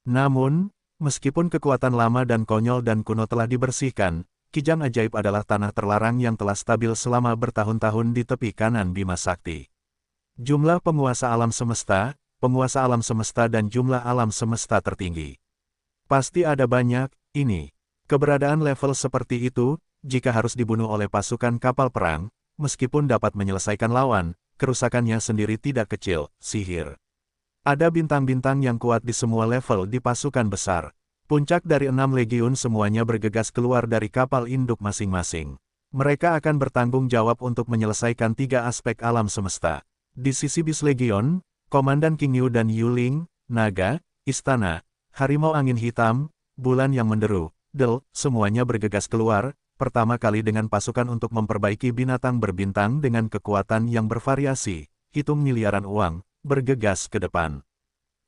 Namun, meskipun kekuatan lama dan konyol dan kuno telah dibersihkan, kijang ajaib adalah tanah terlarang yang telah stabil selama bertahun-tahun di tepi kanan Bima Sakti. Jumlah penguasa alam semesta dan jumlah alam semesta tertinggi. Pasti ada banyak. Ini, keberadaan level seperti itu, jika harus dibunuh oleh pasukan kapal perang, meskipun dapat menyelesaikan lawan, kerusakannya sendiri tidak kecil, sihir. Ada bintang-bintang yang kuat di semua level di pasukan besar. Puncak dari 6 legiun semuanya bergegas keluar dari kapal induk masing-masing. Mereka akan bertanggung jawab untuk menyelesaikan 3 aspek alam semesta. Di sisi bis legion, Komandan King Yu dan Yuling, naga, istana, harimau angin hitam, bulan yang menderu, semuanya bergegas keluar, pertama kali dengan pasukan untuk memperbaiki binatang berbintang dengan kekuatan yang bervariasi, hitung miliaran uang, bergegas ke depan.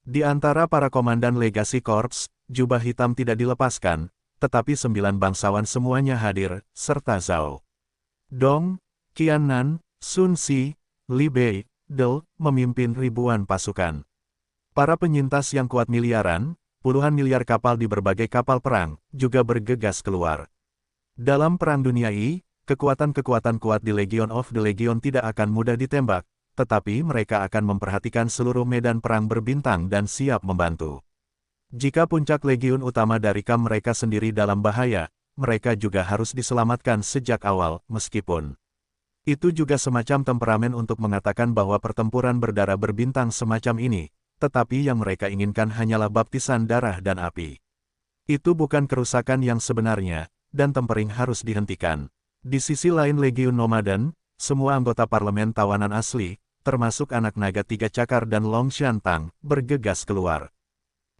Di antara para komandan Legacy Corps, jubah hitam tidak dilepaskan, tetapi 9 bangsawan semuanya hadir, serta Zhao Dong, Qiannan, Sun Si, Li Bei, Dou, memimpin ribuan pasukan. Para penyintas yang kuat miliaran, puluhan miliar kapal di berbagai kapal perang, juga bergegas keluar. Dalam Perang Dunia I, kekuatan-kekuatan kuat di Legion of the Legion tidak akan mudah ditembak, tetapi mereka akan memperhatikan seluruh medan perang berbintang dan siap membantu. Jika puncak legiun utama dari kam mereka sendiri dalam bahaya, mereka juga harus diselamatkan sejak awal, meskipun itu juga semacam temperamen untuk mengatakan bahwa pertempuran berdarah berbintang semacam ini, tetapi yang mereka inginkan hanyalah baptisan darah dan api. Itu bukan kerusakan yang sebenarnya, dan tempering harus dihentikan. Di sisi lain Legiun Nomaden, semua anggota parlemen tawanan asli, termasuk anak naga 3 cakar dan Long Shantung, bergegas keluar.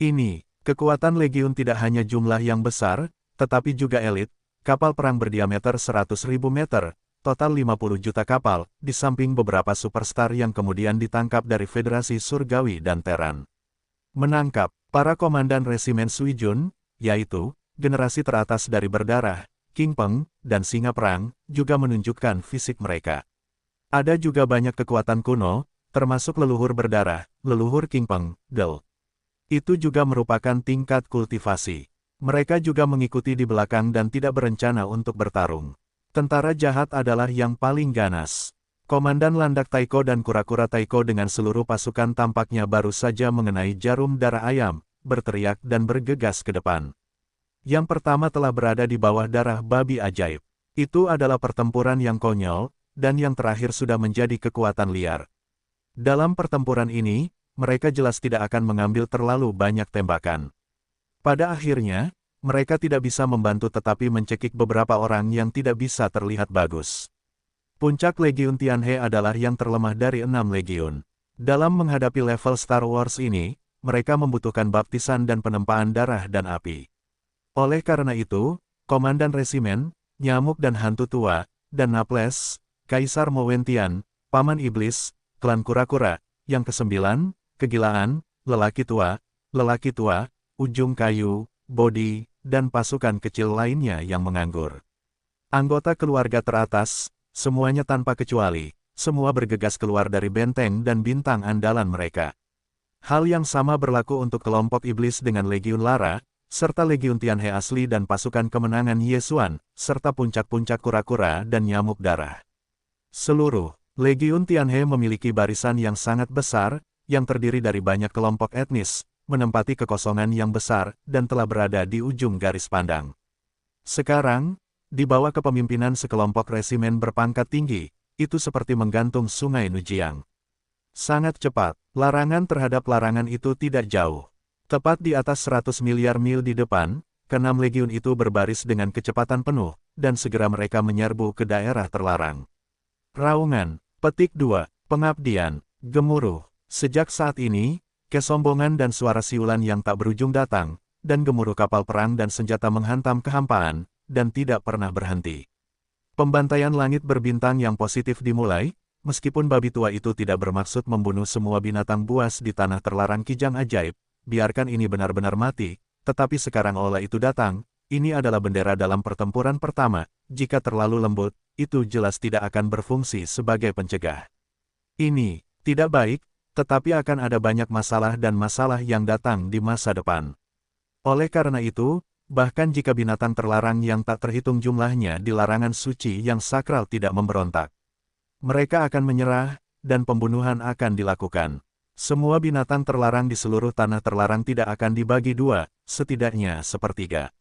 Ini, kekuatan Legiun tidak hanya jumlah yang besar, tetapi juga elit, kapal perang berdiameter 100.000 meter, total 50 juta kapal, di samping beberapa superstar yang kemudian ditangkap dari Federasi Surgawi dan Terran. Menangkap para komandan resimen Suijun, yaitu generasi teratas dari berdarah, King Peng, dan Singa Perang, juga menunjukkan fisik mereka. Ada juga banyak kekuatan kuno, termasuk leluhur berdarah, leluhur King Peng, Dou. Itu juga merupakan tingkat kultivasi. Mereka juga mengikuti di belakang dan tidak berencana untuk bertarung. Tentara jahat adalah yang paling ganas. Komandan Landak Taiko dan Kura-Kura Taiko dengan seluruh pasukan tampaknya baru saja mengenai jarum darah ayam, berteriak dan bergegas ke depan. Yang pertama telah berada di bawah darah babi ajaib. Itu adalah pertempuran yang konyol, dan yang terakhir sudah menjadi kekuatan liar. Dalam pertempuran ini, mereka jelas tidak akan mengambil terlalu banyak tembakan. Pada akhirnya, mereka tidak bisa membantu tetapi mencekik beberapa orang yang tidak bisa terlihat bagus. Puncak Legiun Tianhe adalah yang terlemah dari 6 legiun. Dalam menghadapi level Star Wars ini, mereka membutuhkan baptisan dan penempaan darah dan api. Oleh karena itu, Komandan Resimen, Nyamuk dan Hantu Tua, dan Naples, Kaisar Mowentian, Paman Iblis, Klan Kura-Kura, yang ke-9, Kegilaan, Lelaki Tua, Ujung Kayu, Bodi, dan pasukan kecil lainnya yang menganggur. Anggota keluarga teratas, semuanya tanpa kecuali, semua bergegas keluar dari benteng dan bintang andalan mereka. Hal yang sama berlaku untuk kelompok iblis dengan Legiun Lara, serta Legiun Tianhe asli dan pasukan kemenangan Yesuan, serta puncak-puncak kura-kura dan nyamuk darah. Seluruh Legiun Tianhe memiliki barisan yang sangat besar, yang terdiri dari banyak kelompok etnis, menempati kekosongan yang besar, dan telah berada di ujung garis pandang. Sekarang, di bawah kepemimpinan sekelompok resimen berpangkat tinggi, itu seperti menggantung sungai Nujiang. Sangat cepat, larangan terhadap larangan itu tidak jauh. Tepat di atas 100 miliar mil di depan, ke-6 legiun itu berbaris dengan kecepatan penuh, dan segera mereka menyerbu ke daerah terlarang. Raungan, petik 2, pengabdian, gemuruh. Sejak saat ini, kesombongan dan suara siulan yang tak berujung datang, dan gemuruh kapal perang dan senjata menghantam kehampaan, dan tidak pernah berhenti. Pembantaian langit berbintang yang positif dimulai, meskipun babi tua itu tidak bermaksud membunuh semua binatang buas di tanah terlarang Kijang Ajaib, biarkan ini benar-benar mati, tetapi sekarang olah itu datang, ini adalah bendera dalam pertempuran pertama, jika terlalu lembut, itu jelas tidak akan berfungsi sebagai pencegah. Ini tidak baik, tetapi akan ada banyak masalah dan masalah yang datang di masa depan. Oleh karena itu, bahkan jika binatang terlarang yang tak terhitung jumlahnya di larangan suci yang sakral tidak memberontak, mereka akan menyerah, dan pembunuhan akan dilakukan. Semua binatang terlarang di seluruh tanah terlarang tidak akan dibagi dua, setidaknya sepertiga.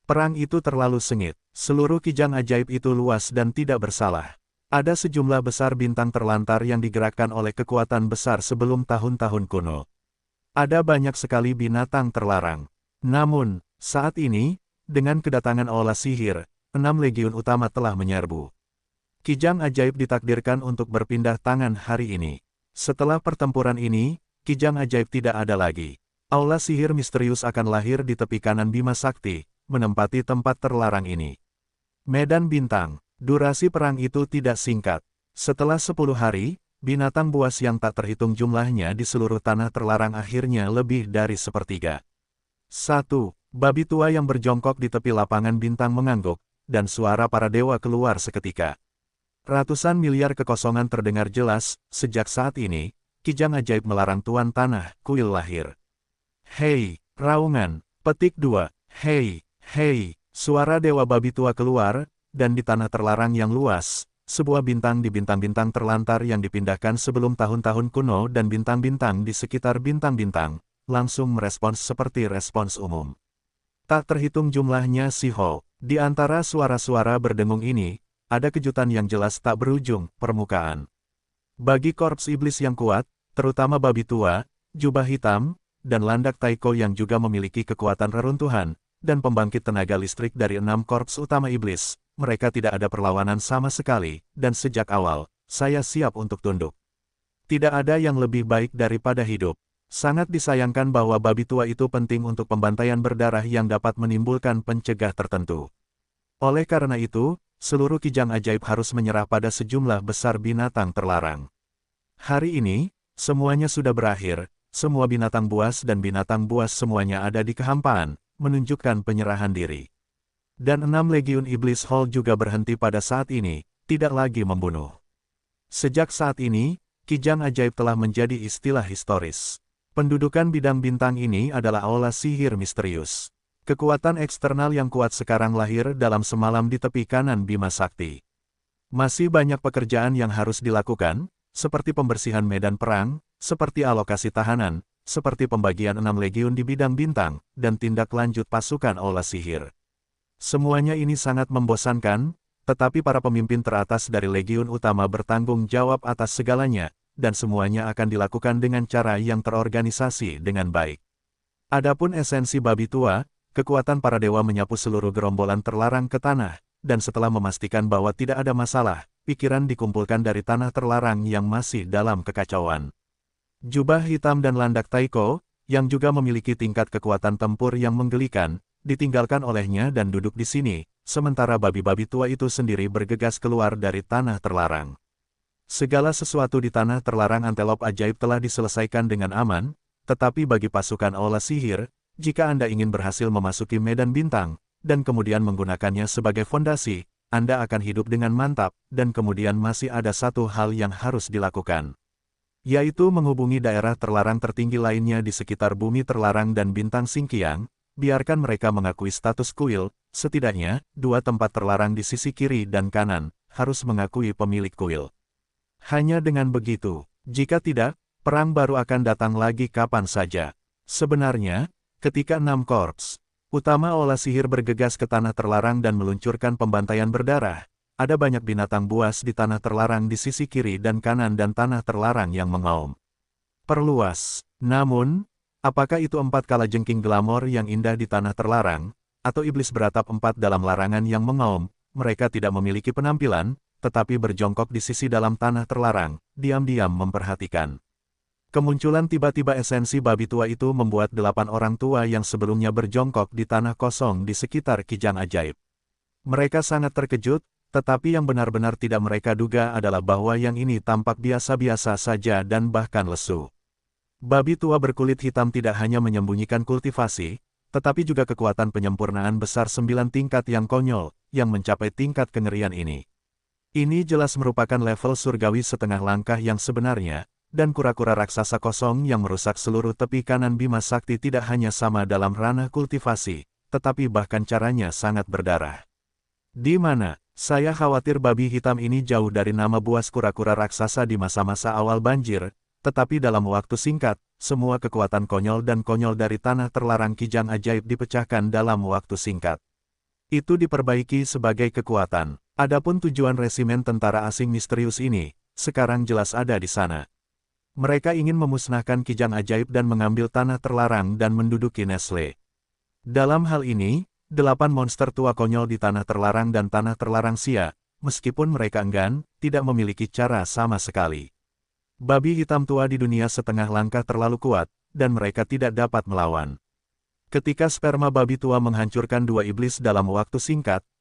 Perang itu terlalu sengit, seluruh Kijang Ajaib itu luas dan tidak bersalah. Ada sejumlah besar bintang terlantar yang digerakkan oleh kekuatan besar sebelum tahun-tahun kuno. Ada banyak sekali binatang terlarang. Namun, saat ini, dengan kedatangan olah sihir, 6 legiun utama telah menyerbu. Kijang Ajaib ditakdirkan untuk berpindah tangan hari ini. Setelah pertempuran ini, Kijang Ajaib tidak ada lagi. Aula sihir misterius akan lahir di tepi kanan Bima Sakti, menempati tempat terlarang ini. Medan Bintang. Durasi perang itu tidak singkat. Setelah 10 hari, binatang buas yang tak terhitung jumlahnya di seluruh tanah terlarang akhirnya lebih dari sepertiga. 1. Babi tua yang berjongkok di tepi lapangan bintang mengangguk, dan suara para dewa keluar seketika. Ratusan miliar kekosongan terdengar jelas. Sejak saat ini, kijang ajaib melarang Tuan Tanah, kuil lahir. Hei, raungan. Petik 2. Hei, hei. Suara dewa babi tua keluar, dan di tanah terlarang yang luas, sebuah bintang di bintang-bintang terlantar yang dipindahkan sebelum tahun-tahun kuno dan bintang-bintang di sekitar bintang-bintang, langsung merespons seperti respons umum. Tak terhitung jumlahnya Siho. Di antara suara-suara berdengung ini, ada kejutan yang jelas tak berujung, permukaan. Bagi korps iblis yang kuat, terutama babi tua, jubah hitam, dan landak Taiko yang juga memiliki kekuatan reruntuhan, dan pembangkit tenaga listrik dari 6 korps utama iblis, mereka tidak ada perlawanan sama sekali, dan sejak awal, saya siap untuk tunduk. Tidak ada yang lebih baik daripada hidup. Sangat disayangkan bahwa babi tua itu penting untuk pembantaian berdarah yang dapat menimbulkan pencegah tertentu. Oleh karena itu, seluruh kijang ajaib harus menyerah pada sejumlah besar binatang terlarang. Hari ini, semuanya sudah berakhir, semua binatang buas dan binatang buas semuanya ada di kehampaan, menunjukkan penyerahan diri. Dan 6 legiun iblis Hall juga berhenti pada saat ini, tidak lagi membunuh. Sejak saat ini, kijang ajaib telah menjadi istilah historis. Pendudukan bidang bintang ini adalah aula sihir misterius. Kekuatan eksternal yang kuat sekarang lahir dalam semalam di tepi kanan Bima Sakti. Masih banyak pekerjaan yang harus dilakukan, seperti pembersihan medan perang, seperti alokasi tahanan, seperti pembagian 6 legiun di bidang bintang, dan tindak lanjut pasukan aula sihir. Semuanya ini sangat membosankan, tetapi para pemimpin teratas dari legiun utama bertanggung jawab atas segalanya, dan semuanya akan dilakukan dengan cara yang terorganisasi dengan baik. Adapun esensi babi tua, kekuatan para dewa menyapu seluruh gerombolan terlarang ke tanah, dan setelah memastikan bahwa tidak ada masalah, pikiran dikumpulkan dari tanah terlarang yang masih dalam kekacauan. Jubah hitam dan landak Taiko, yang juga memiliki tingkat kekuatan tempur yang menggelikan, ditinggalkan olehnya dan duduk di sini, sementara babi-babi tua itu sendiri bergegas keluar dari tanah terlarang. Segala sesuatu di tanah terlarang antelop ajaib telah diselesaikan dengan aman, tetapi bagi pasukan aula sihir, jika Anda ingin berhasil memasuki medan bintang, dan kemudian menggunakannya sebagai fondasi, Anda akan hidup dengan mantap, dan kemudian masih ada satu hal yang harus dilakukan. Yaitu menghubungi daerah terlarang tertinggi lainnya di sekitar bumi terlarang dan bintang Singkiang, biarkan mereka mengakui status kuil, setidaknya, 2 tempat terlarang di sisi kiri dan kanan, harus mengakui pemilik kuil. Hanya dengan begitu, jika tidak, perang baru akan datang lagi kapan saja. Sebenarnya, ketika 6 korps utama aula sihir bergegas ke tanah terlarang dan meluncurkan pembantaian berdarah, ada banyak binatang buas di tanah terlarang di sisi kiri dan kanan dan tanah terlarang yang mengaum. Perluas. Namun, apakah itu 4 kalajengking glamor yang indah di tanah terlarang, atau iblis beratap 4 dalam larangan yang mengaum, mereka tidak memiliki penampilan, tetapi berjongkok di sisi dalam tanah terlarang, diam-diam memperhatikan. Kemunculan tiba-tiba esensi babi tua itu membuat 8 orang tua yang sebelumnya berjongkok di tanah kosong di sekitar kijang ajaib. Mereka sangat terkejut, tetapi yang benar-benar tidak mereka duga adalah bahwa yang ini tampak biasa-biasa saja dan bahkan lesu. Babi tua berkulit hitam tidak hanya menyembunyikan kultivasi, tetapi juga kekuatan penyempurnaan besar 9 tingkat yang konyol, yang mencapai tingkat kengerian ini. Ini jelas merupakan level surgawi setengah langkah yang sebenarnya, dan kura-kura raksasa kosong yang merusak seluruh tepi kanan Bima Sakti tidak hanya sama dalam ranah kultivasi, tetapi bahkan caranya sangat berdarah. Di mana? Saya khawatir babi hitam ini jauh dari nama buas kura-kura raksasa di masa-masa awal banjir, tetapi dalam waktu singkat, semua kekuatan konyol dan konyol dari tanah terlarang kijang ajaib dipecahkan dalam waktu singkat. Itu diperbaiki sebagai kekuatan. Adapun tujuan resimen tentara asing misterius ini, sekarang jelas ada di sana. Mereka ingin memusnahkan kijang ajaib dan mengambil tanah terlarang dan menduduki Nestle. Dalam hal ini, 8 monster tua konyol di tanah terlarang dan tanah terlarang Sia, meskipun mereka enggan, tidak memiliki cara sama sekali. Babi hitam tua di dunia setengah langkah terlalu kuat, dan mereka tidak dapat melawan. Ketika sperma babi tua menghancurkan 2 iblis dalam waktu singkat,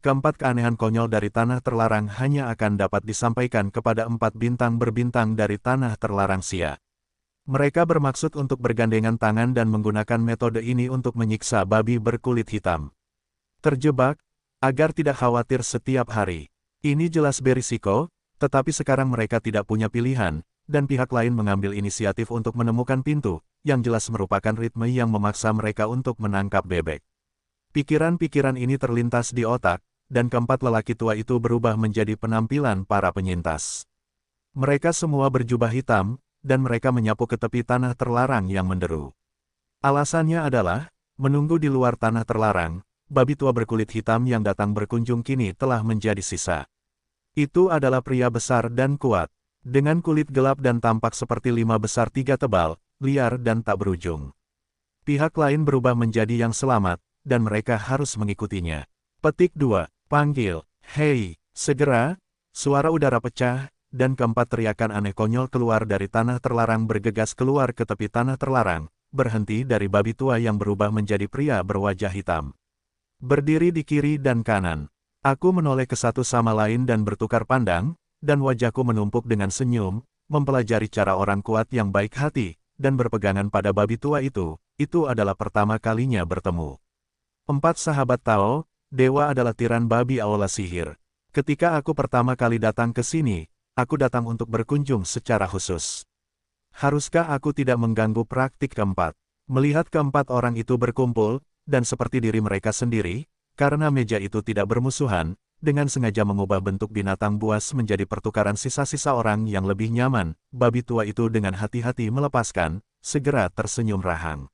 keempat keanehan konyol dari tanah terlarang hanya akan dapat disampaikan kepada 4 bintang berbintang dari tanah terlarang Xia. Mereka bermaksud untuk bergandengan tangan dan menggunakan metode ini untuk menyiksa babi berkulit hitam. Terjebak, agar tidak khawatir setiap hari. Ini jelas berisiko, tetapi sekarang mereka tidak punya pilihan, dan pihak lain mengambil inisiatif untuk menemukan pintu, yang jelas merupakan ritme yang memaksa mereka untuk menangkap bebek. Pikiran-pikiran ini terlintas di otak, dan keempat lelaki tua itu berubah menjadi penampilan para penyintas. Mereka semua berjubah hitam, dan mereka menyapu ke tepi tanah terlarang yang menderu. Alasannya adalah, menunggu di luar tanah terlarang, babi tua berkulit hitam yang datang berkunjung kini telah menjadi sisa. Itu adalah pria besar dan kuat, dengan kulit gelap dan tampak seperti 5 besar 3 tebal, liar dan tak berujung. Pihak lain berubah menjadi yang selamat, dan mereka harus mengikutinya. Petik 2. Panggil, hei, segera, suara udara pecah, dan keempat teriakan aneh konyol keluar dari tanah terlarang bergegas keluar ke tepi tanah terlarang, berhenti dari babi tua yang berubah menjadi pria berwajah hitam. Berdiri di kiri dan kanan, aku menoleh ke satu sama lain dan bertukar pandang, dan wajahku menumpuk dengan senyum, mempelajari cara orang kuat yang baik hati, dan berpegangan pada babi tua itu adalah pertama kalinya bertemu. 4 sahabat Tao, dewa adalah tiran babi aula sihir. Ketika aku pertama kali datang ke sini, aku datang untuk berkunjung secara khusus. Haruskah aku tidak mengganggu praktik keempat? Melihat keempat orang itu berkumpul, dan seperti diri mereka sendiri, karena meja itu tidak bermusuhan, dengan sengaja mengubah bentuk binatang buas menjadi pertukaran sisa-sisa orang yang lebih nyaman, babi tua itu dengan hati-hati melepaskan, segera tersenyum rahang.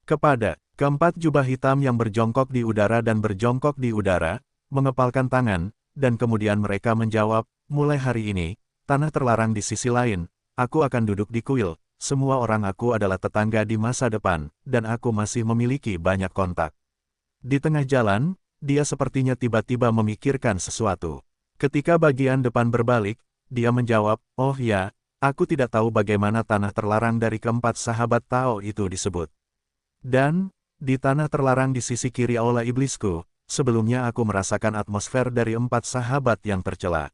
Kepada keempat jubah hitam yang berjongkok di udara dan berjongkok di udara, mengepalkan tangan, dan kemudian mereka menjawab, mulai hari ini, tanah terlarang di sisi lain, aku akan duduk di kuil, semua orang aku adalah tetangga di masa depan, dan aku masih memiliki banyak kontak. Di tengah jalan, dia sepertinya tiba-tiba memikirkan sesuatu. Ketika bagian depan berbalik, dia menjawab, oh ya, aku tidak tahu bagaimana tanah terlarang dari keempat sahabat Tao itu disebut. Dan, di tanah terlarang di sisi kiri aula iblisku, sebelumnya aku merasakan atmosfer dari 4 sahabat yang tercela.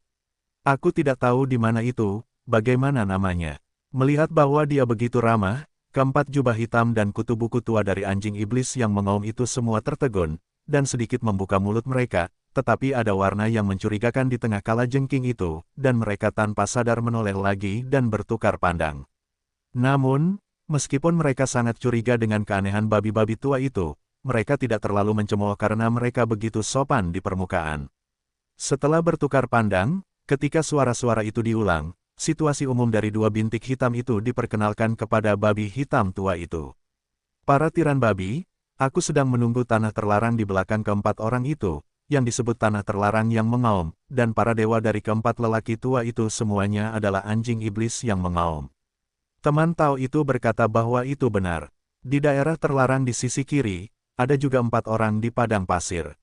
Aku tidak tahu di mana itu, bagaimana namanya. Melihat bahwa dia begitu ramah, keempat jubah hitam dan kutu buku tua dari anjing iblis yang mengaum itu semua tertegun, dan sedikit membuka mulut mereka, tetapi ada warna yang mencurigakan di tengah kalajengking itu, dan mereka tanpa sadar menoleh lagi dan bertukar pandang. Namun, meskipun mereka sangat curiga dengan keanehan babi-babi tua itu, mereka tidak terlalu mencemooh karena mereka begitu sopan di permukaan. Setelah bertukar pandang, ketika suara-suara itu diulang, situasi umum dari 2 bintik hitam itu diperkenalkan kepada babi hitam tua itu. Para tiran babi, aku sedang menunggu tanah terlarang di belakang keempat orang itu, yang disebut tanah terlarang yang mengaum, dan para dewa dari keempat lelaki tua itu semuanya adalah anjing iblis yang mengaum. Teman Tao itu berkata bahwa itu benar. Di daerah terlarang di sisi kiri, ada juga 4 orang di padang pasir.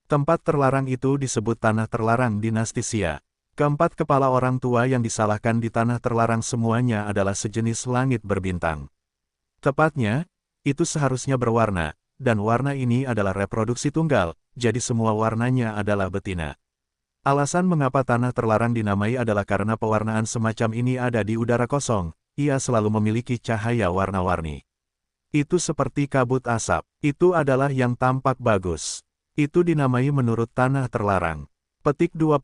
Tempat terlarang itu disebut tanah terlarang dinasti Xia. Keempat kepala orang tua yang disalahkan di tanah terlarang semuanya adalah sejenis langit berbintang. Tepatnya, itu seharusnya berwarna, dan warna ini adalah reproduksi tunggal, jadi semua warnanya adalah betina. Alasan mengapa tanah terlarang dinamai adalah karena pewarnaan semacam ini ada di udara kosong, ia selalu memiliki cahaya warna-warni. Itu seperti kabut asap, itu adalah yang tampak bagus. Itu dinamai menurut tanah terlarang. Petik 2.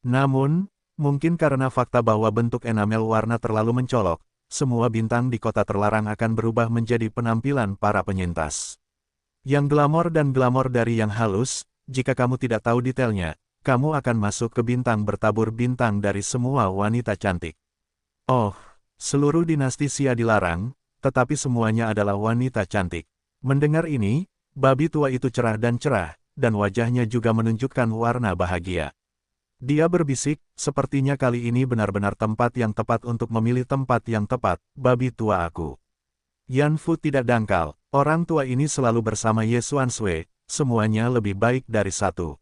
Namun, mungkin karena fakta bahwa bentuk enamel warna terlalu mencolok, semua bintang di kota terlarang akan berubah menjadi penampilan para penyintas. Yang glamor dan glamor dari yang halus, jika kamu tidak tahu detailnya, kamu akan masuk ke bintang bertabur bintang dari semua wanita cantik. Oh, seluruh dinasti Xia dilarang, tetapi semuanya adalah wanita cantik. Mendengar ini, babi tua itu cerah, dan wajahnya juga menunjukkan warna bahagia. Dia berbisik, sepertinya kali ini benar-benar tempat yang tepat untuk memilih tempat yang tepat, babi tua aku. Yan Fu tidak dangkal, orang tua ini selalu bersama Ye Xuanzue, semuanya lebih baik dari satu.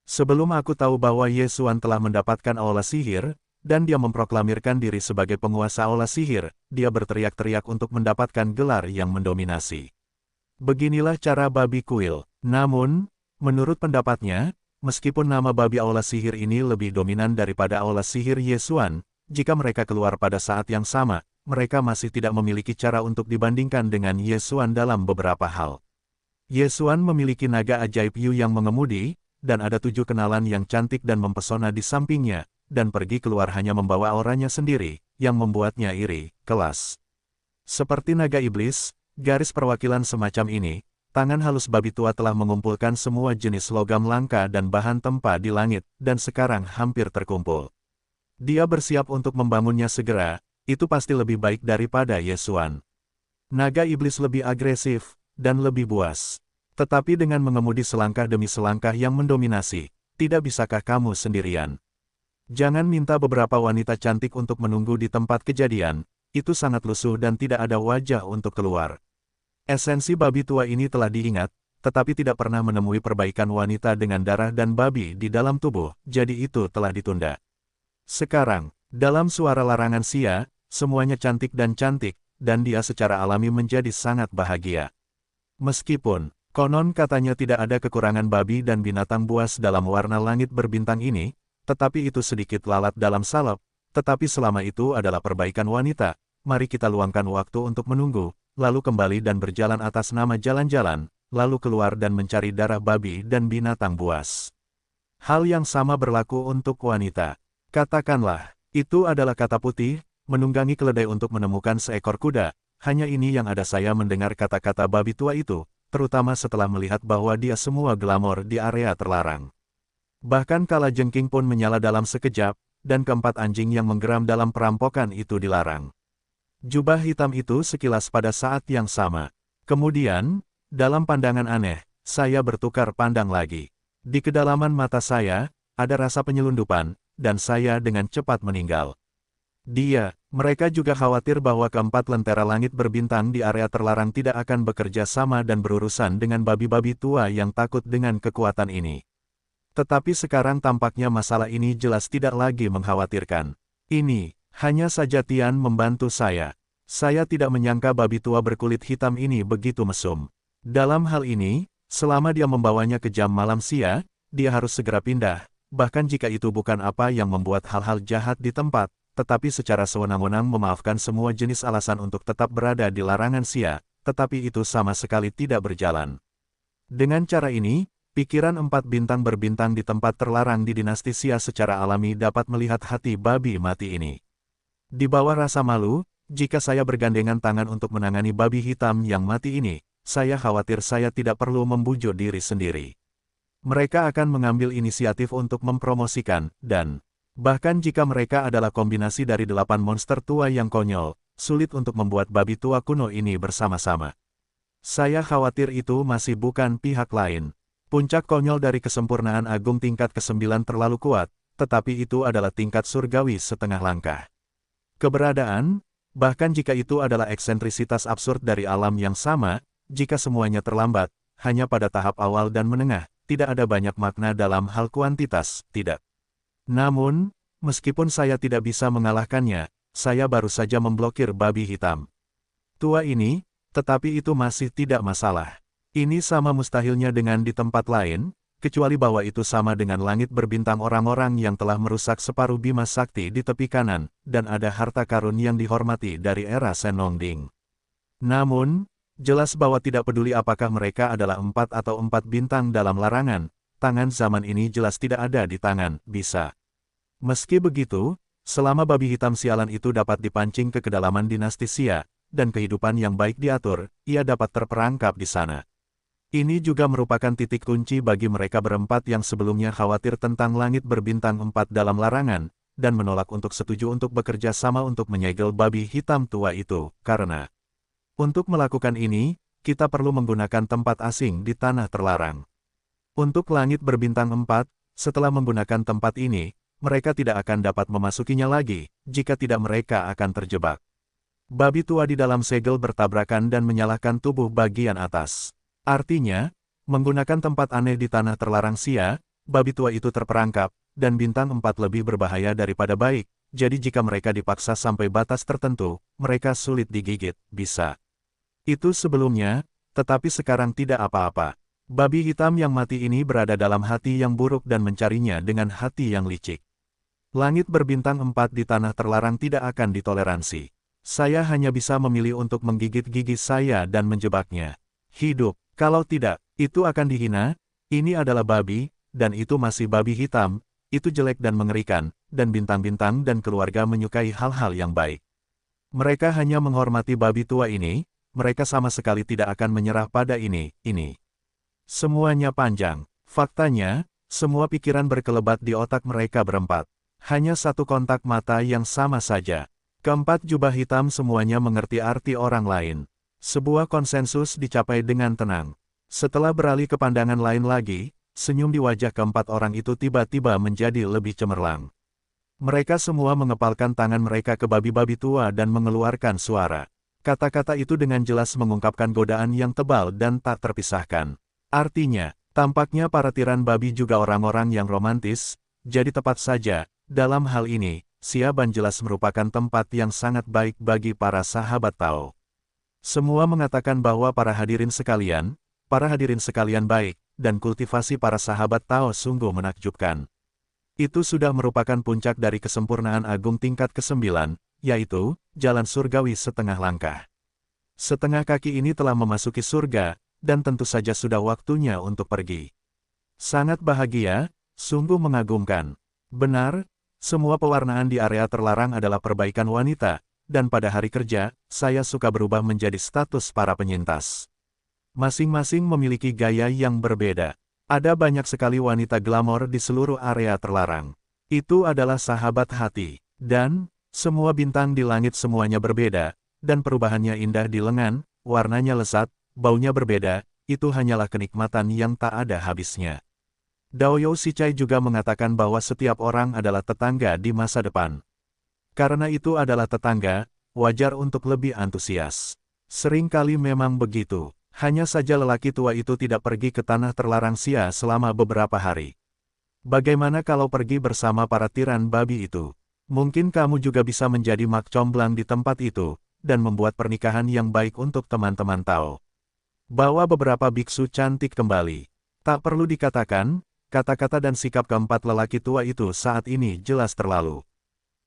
Sebelum aku tahu bahwa Ye Xuan telah mendapatkan aula sihir, dan dia memproklamirkan diri sebagai penguasa aula sihir, dia berteriak-teriak untuk mendapatkan gelar yang mendominasi. Beginilah cara babi kuil. Namun, menurut pendapatnya, meskipun nama babi aula sihir ini lebih dominan daripada aula sihir Yesuan, jika mereka keluar pada saat yang sama, mereka masih tidak memiliki cara untuk dibandingkan dengan Yesuan dalam beberapa hal. Yesuan memiliki naga ajaib Yu yang mengemudi, dan ada 7 kenalan yang cantik dan mempesona di sampingnya, dan pergi keluar hanya membawa auranya sendiri, yang membuatnya iri, kelas. Seperti naga iblis, garis perwakilan semacam ini, tangan halus babi tua telah mengumpulkan semua jenis logam langka dan bahan tempa di langit, dan sekarang hampir terkumpul. Dia bersiap untuk membangunnya segera, itu pasti lebih baik daripada Yesuan. Naga iblis lebih agresif, dan lebih buas. Tetapi dengan mengemudi selangkah demi selangkah yang mendominasi, tidak bisakah kamu sendirian? Jangan minta beberapa wanita cantik untuk menunggu di tempat kejadian, itu sangat lusuh dan tidak ada wajah untuk keluar. Esensi babi tua ini telah diingat, tetapi tidak pernah menemui perbaikan wanita dengan darah dan babi di dalam tubuh, jadi itu telah ditunda. Sekarang, dalam suara larangan Sia, semuanya cantik, dan dia secara alami menjadi sangat bahagia. Meskipun, konon katanya tidak ada kekurangan babi dan binatang buas dalam warna langit berbintang ini, tetapi itu sedikit lalat dalam salep, tetapi selama itu adalah perbaikan wanita, mari kita luangkan waktu untuk menunggu, lalu kembali dan berjalan atas nama jalan-jalan, lalu keluar dan mencari darah babi dan binatang buas. Hal yang sama berlaku untuk wanita. Katakanlah, itu adalah kata putih, menunggangi keledai untuk menemukan seekor kuda, hanya ini yang ada saya mendengar kata-kata babi tua itu, terutama setelah melihat bahwa dia semua glamor di area terlarang. Bahkan kalajengking pun menyala dalam sekejap, dan keempat anjing yang menggeram dalam perampokan itu dilarang. Jubah hitam itu sekilas pada saat yang sama. Kemudian, dalam pandangan aneh, saya bertukar pandang lagi. Di kedalaman mata saya, ada rasa penyelundupan, dan saya dengan cepat meninggal. Mereka juga khawatir bahwa keempat lentera langit berbintang di area terlarang tidak akan bekerja sama dan berurusan dengan babi-babi tua yang takut dengan kekuatan ini. Tetapi sekarang tampaknya masalah ini jelas tidak lagi mengkhawatirkan. Ini, hanya saja Tian membantu saya. Saya tidak menyangka babi tua berkulit hitam ini begitu mesum. Dalam hal ini, selama dia membawanya ke jam malam Sia, dia harus segera pindah, bahkan jika itu bukan apa yang membuat hal-hal jahat di tempat, tetapi secara sewenang-wenang memaafkan semua jenis alasan untuk tetap berada di larangan Sia, tetapi itu sama sekali tidak berjalan. Dengan cara ini, pikiran 4 bintang berbintang di tempat terlarang di dinasti Sia secara alami dapat melihat hati babi mati ini. Di bawah rasa malu, jika saya bergandengan tangan untuk menangani babi hitam yang mati ini, saya khawatir saya tidak perlu membujuk diri sendiri. Mereka akan mengambil inisiatif untuk mempromosikan, dan bahkan jika mereka adalah kombinasi dari 8 monster tua yang konyol, sulit untuk membuat babi tua kuno ini bersama-sama. Saya khawatir itu masih bukan pihak lain. Puncak konyol dari kesempurnaan agung tingkat ke-9 terlalu kuat, tetapi itu adalah tingkat surgawi setengah langkah. Keberadaan, bahkan jika itu adalah eksentrisitas absurd dari alam yang sama, jika semuanya terlambat, hanya pada tahap awal dan menengah, tidak ada banyak makna dalam hal kuantitas, tidak. Namun, meskipun saya tidak bisa mengalahkannya, saya baru saja memblokir babi hitam tua ini, tetapi itu masih tidak masalah. Ini sama mustahilnya dengan di tempat lain, kecuali bahwa itu sama dengan langit berbintang orang-orang yang telah merusak separuh Bima Sakti di tepi kanan, dan ada harta karun yang dihormati dari era Senongding. Namun, jelas bahwa tidak peduli apakah mereka adalah 4 atau 4 bintang dalam larangan, tangan zaman ini jelas tidak ada di tangan, bisa. Meski begitu, selama babi hitam sialan itu dapat dipancing ke kedalaman dinasti Sia, dan kehidupan yang baik diatur, ia dapat terperangkap di sana. Ini juga merupakan titik kunci bagi mereka berempat yang sebelumnya khawatir tentang langit berbintang 4 dalam larangan, dan menolak untuk setuju untuk bekerja sama untuk menyegel babi hitam tua itu, karena untuk melakukan ini, kita perlu menggunakan tempat asing di tanah terlarang. Untuk langit berbintang 4, setelah menggunakan tempat ini, mereka tidak akan dapat memasukinya lagi, jika tidak mereka akan terjebak. Babi tua di dalam segel bertabrakan dan menyalahkan tubuh bagian atas. Artinya, menggunakan tempat aneh di tanah terlarang Sia, babi tua itu terperangkap, dan bintang 4 lebih berbahaya daripada baik, jadi jika mereka dipaksa sampai batas tertentu, mereka sulit digigit, bisa. Itu sebelumnya, tetapi sekarang tidak apa-apa. Babi hitam yang mati ini berada dalam hati yang buruk dan mencarinya dengan hati yang licik. Langit berbintang 4 di tanah terlarang tidak akan ditoleransi. Saya hanya bisa memilih untuk menggigit gigi saya dan menjebaknya. Hidup, kalau tidak, itu akan dihina. Ini adalah babi, dan itu masih babi hitam, itu jelek dan mengerikan, dan bintang-bintang dan keluarga menyukai hal-hal yang baik. Mereka hanya menghormati babi tua ini, mereka sama sekali tidak akan menyerah pada ini. Semuanya panjang. Faktanya, semua pikiran berkelebat di otak mereka berempat. Hanya satu kontak mata yang sama saja. Keempat jubah hitam semuanya mengerti arti orang lain. Sebuah konsensus dicapai dengan tenang. Setelah beralih ke pandangan lain lagi, senyum di wajah keempat orang itu tiba-tiba menjadi lebih cemerlang. Mereka semua mengepalkan tangan mereka ke babi-babi tua dan mengeluarkan suara. Kata-kata itu dengan jelas mengungkapkan godaan yang tebal dan tak terpisahkan. Artinya, tampaknya para tiran babi juga orang-orang yang romantis, jadi tepat saja, dalam hal ini, Siaban jelas merupakan tempat yang sangat baik bagi para sahabat Tao. Semua mengatakan bahwa para hadirin sekalian baik, dan kultivasi para sahabat Tao sungguh menakjubkan. Itu sudah merupakan puncak dari kesempurnaan agung tingkat ke-9, yaitu, jalan surgawi setengah langkah. Setengah kaki ini telah memasuki surga, dan tentu saja sudah waktunya untuk pergi. Sangat bahagia, sungguh mengagumkan. Benar, semua pewarnaan di area terlarang adalah perbaikan wanita, dan pada hari kerja, saya suka berubah menjadi status para penyintas. Masing-masing memiliki gaya yang berbeda. Ada banyak sekali wanita glamor di seluruh area terlarang. Itu adalah sahabat hati. Dan, semua bintang di langit semuanya berbeda, dan perubahannya indah di lengan, warnanya lezat, baunya berbeda, itu hanyalah kenikmatan yang tak ada habisnya. Daoyou Shichai juga mengatakan bahwa setiap orang adalah tetangga di masa depan. Karena itu adalah tetangga, wajar untuk lebih antusias. Seringkali memang begitu, hanya saja lelaki tua itu tidak pergi ke tanah terlarang Xia selama beberapa hari. Bagaimana kalau pergi bersama para tiran babi itu? Mungkin kamu juga bisa menjadi mak comblang di tempat itu, dan membuat pernikahan yang baik untuk teman-teman Tao. Bawa beberapa biksu cantik kembali. Tak perlu dikatakan, kata-kata dan sikap keempat lelaki tua itu saat ini jelas terlalu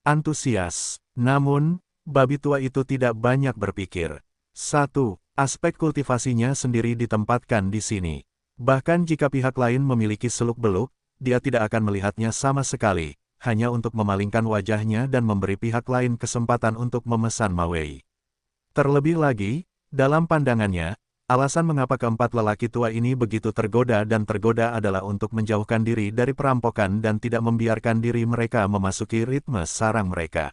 antusias. Namun, babi tua itu tidak banyak berpikir. 1. Aspek kultivasinya sendiri ditempatkan di sini. Bahkan jika pihak lain memiliki seluk-beluk, dia tidak akan melihatnya sama sekali, hanya untuk memalingkan wajahnya dan memberi pihak lain kesempatan untuk memesan Mawei. Terlebih lagi, dalam pandangannya, alasan mengapa keempat lelaki tua ini begitu tergoda adalah untuk menjauhkan diri dari perampokan dan tidak membiarkan diri mereka memasuki ritme sarang mereka.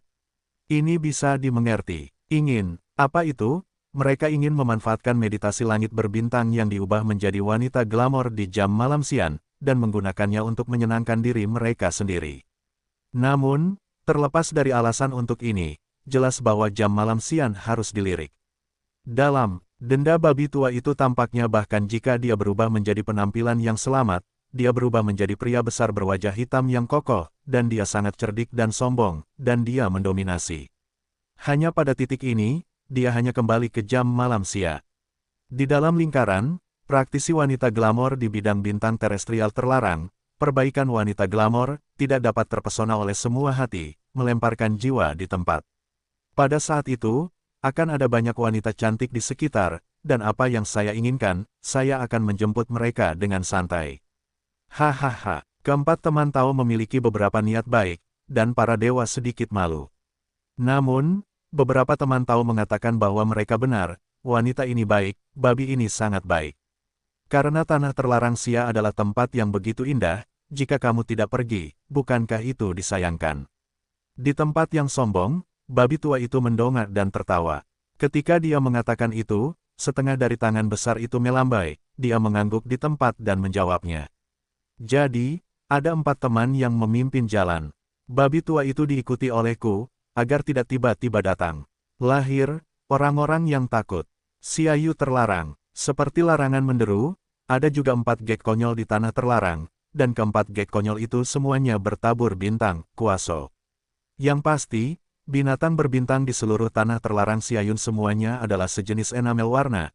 Ini bisa dimengerti. Apa itu? Mereka ingin memanfaatkan meditasi langit berbintang yang diubah menjadi wanita glamor di jam malam siang, dan menggunakannya untuk menyenangkan diri mereka sendiri. Namun, terlepas dari alasan untuk ini, jelas bahwa jam malam siang harus dilirik. Dalam denda babi tua itu tampaknya bahkan jika dia berubah menjadi penampilan yang selamat, dia berubah menjadi pria besar berwajah hitam yang kokoh, dan dia sangat cerdik dan sombong, dan dia mendominasi. Hanya pada titik ini, dia hanya kembali ke jam malam Xia. Di dalam lingkaran, praktisi wanita glamor di bidang bintang terestrial terlarang, perbaikan wanita glamor, tidak dapat terpesona oleh semua hati, melemparkan jiwa di tempat. Pada saat itu, akan ada banyak wanita cantik di sekitar, dan apa yang saya inginkan, saya akan menjemput mereka dengan santai. Hahaha, keempat teman Tao memiliki beberapa niat baik, dan para dewa sedikit malu. Namun, beberapa teman Tao mengatakan bahwa mereka benar, wanita ini baik, babi ini sangat baik. Karena tanah terlarang Xia adalah tempat yang begitu indah, jika kamu tidak pergi, bukankah itu disayangkan? Di tempat yang sombong, babi tua itu mendongak dan tertawa. Ketika dia mengatakan itu, setengah dari tangan besar itu melambai, dia mengangguk di tempat dan menjawabnya. Jadi, ada 4 teman yang memimpin jalan. Babi tua itu diikuti olehku, agar tidak tiba-tiba datang. Lahir, orang-orang yang takut. Xiayu terlarang. Seperti larangan menderu, ada juga 4 gek konyol di tanah terlarang, dan keempat gek konyol itu semuanya bertabur bintang, kuaso. Yang pasti, binatang berbintang di seluruh tanah terlarang Xiayun semuanya adalah sejenis enamel warna,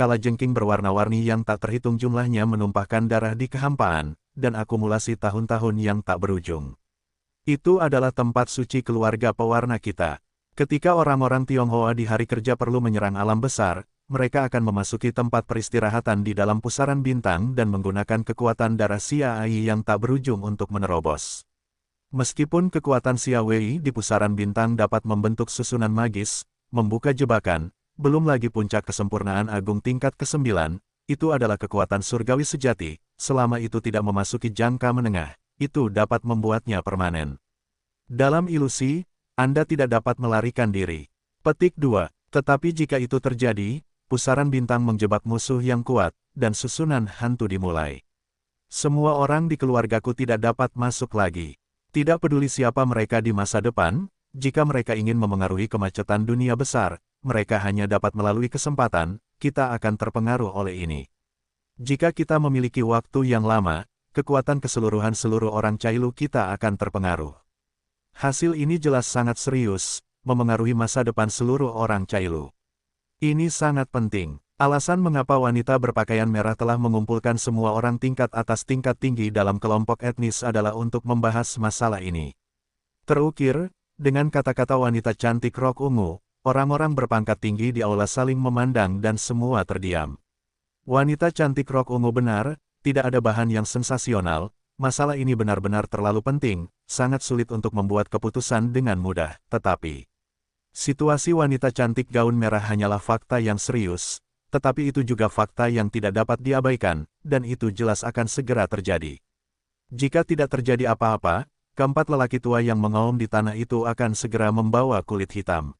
kalajengking berwarna-warni yang tak terhitung jumlahnya menumpahkan darah di kehampaan, dan akumulasi tahun-tahun yang tak berujung. Itu adalah tempat suci keluarga pewarna kita. Ketika orang-orang Tionghoa di hari kerja perlu menyerang alam besar, mereka akan memasuki tempat peristirahatan di dalam pusaran bintang dan menggunakan kekuatan darah Xia Ai yang tak berujung untuk menerobos. Meskipun kekuatan Xia Wei di pusaran bintang dapat membentuk susunan magis, membuka jebakan, belum lagi puncak kesempurnaan agung tingkat ke-9, itu adalah kekuatan surgawi sejati, selama itu tidak memasuki jangka menengah, itu dapat membuatnya permanen. Dalam ilusi, Anda tidak dapat melarikan diri. Petik 2. Tetapi jika itu terjadi, pusaran bintang menjebak musuh yang kuat, dan susunan hantu dimulai. Semua orang di keluargaku tidak dapat masuk lagi. Tidak peduli siapa mereka di masa depan, jika mereka ingin memengaruhi kemacetan dunia besar, mereka hanya dapat melalui kesempatan, kita akan terpengaruh oleh ini. Jika kita memiliki waktu yang lama, kekuatan keseluruhan seluruh orang Cailu kita akan terpengaruh. Hasil ini jelas sangat serius, memengaruhi masa depan seluruh orang Cailu. Ini sangat penting. Alasan mengapa wanita berpakaian merah telah mengumpulkan semua orang tingkat atas tingkat tinggi dalam kelompok etnis adalah untuk membahas masalah ini. Terukir, dengan kata-kata wanita cantik rok ungu, orang-orang berpangkat tinggi di aula saling memandang dan semua terdiam. Wanita cantik rok ungu benar, tidak ada bahan yang sensasional, masalah ini benar-benar terlalu penting, sangat sulit untuk membuat keputusan dengan mudah, tetapi situasi wanita cantik gaun merah hanyalah fakta yang serius, tetapi itu juga fakta yang tidak dapat diabaikan, dan itu jelas akan segera terjadi. Jika tidak terjadi apa-apa, keempat lelaki tua yang mengaum di tanah itu akan segera membawa kulit hitam.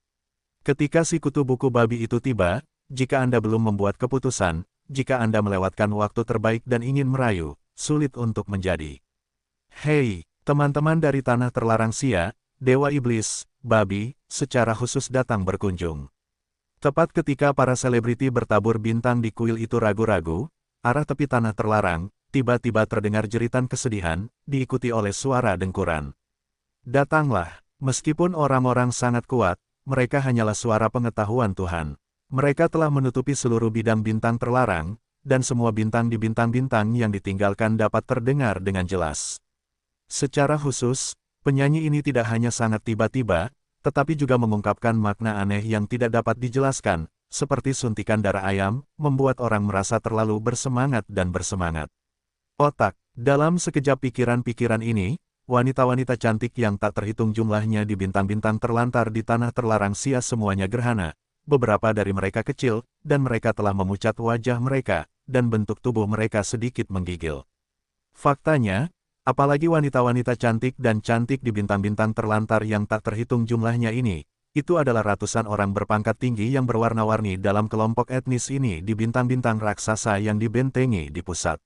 Ketika si kutu buku babi itu tiba, jika Anda belum membuat keputusan, jika Anda melewatkan waktu terbaik dan ingin merayu, sulit untuk menjadi. Hei, teman-teman dari tanah terlarang Xia, Dewa Iblis, Babi, secara khusus datang berkunjung. Tepat ketika para selebriti bertabur bintang di kuil itu ragu-ragu, arah tepi tanah terlarang, tiba-tiba terdengar jeritan kesedihan, diikuti oleh suara dengkuran. Datanglah, meskipun orang-orang sangat kuat, mereka hanyalah suara pengetahuan Tuhan. Mereka telah menutupi seluruh bidang bintang terlarang, dan semua bintang di bintang-bintang yang ditinggalkan dapat terdengar dengan jelas. Secara khusus, penyanyi ini tidak hanya sangat tiba-tiba, tetapi juga mengungkapkan makna aneh yang tidak dapat dijelaskan, seperti suntikan darah ayam, membuat orang merasa terlalu bersemangat dan bersemangat. Otak, dalam sekejap pikiran-pikiran ini, wanita-wanita cantik yang tak terhitung jumlahnya di bintang-bintang terlantar di tanah terlarang Xia semuanya gerhana, beberapa dari mereka kecil, dan mereka telah memucat wajah mereka, dan bentuk tubuh mereka sedikit menggigil. Faktanya, apalagi wanita-wanita cantik dan cantik di bintang-bintang terlantar yang tak terhitung jumlahnya ini, itu adalah ratusan orang berpangkat tinggi yang berwarna-warni dalam kelompok etnis ini di bintang-bintang raksasa yang dibentengi di pusat.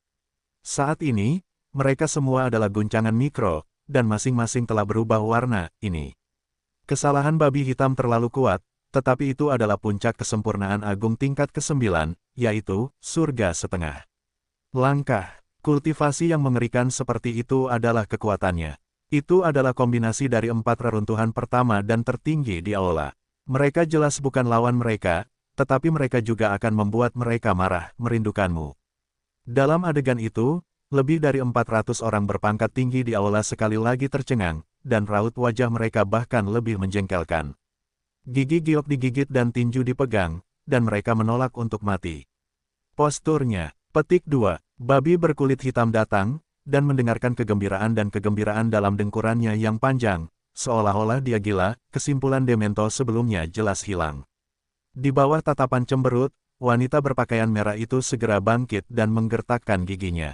Saat ini, mereka semua adalah guncangan mikro, dan masing-masing telah berubah warna, ini. Kesalahan babi hitam terlalu kuat, tetapi itu adalah puncak kesempurnaan agung tingkat ke-9, yaitu, surga setengah. Langkah, kultivasi yang mengerikan seperti itu adalah kekuatannya. Itu adalah kombinasi dari 4 reruntuhan pertama dan tertinggi di aula. Mereka jelas bukan lawan mereka, tetapi mereka juga akan membuat mereka marah, merindukanmu. Dalam adegan itu, lebih dari 400 orang berpangkat tinggi di aula sekali lagi tercengang, dan raut wajah mereka bahkan lebih menjengkelkan. Gigi giok digigit dan tinju dipegang, dan mereka menolak untuk mati. Posturnya, petik 2, babi berkulit hitam datang, dan mendengarkan kegembiraan dan kegembiraan dalam dengkurannya yang panjang, seolah-olah dia gila, kesimpulan Demento sebelumnya jelas hilang. Di bawah tatapan cemberut, wanita berpakaian merah itu segera bangkit dan menggertakkan giginya.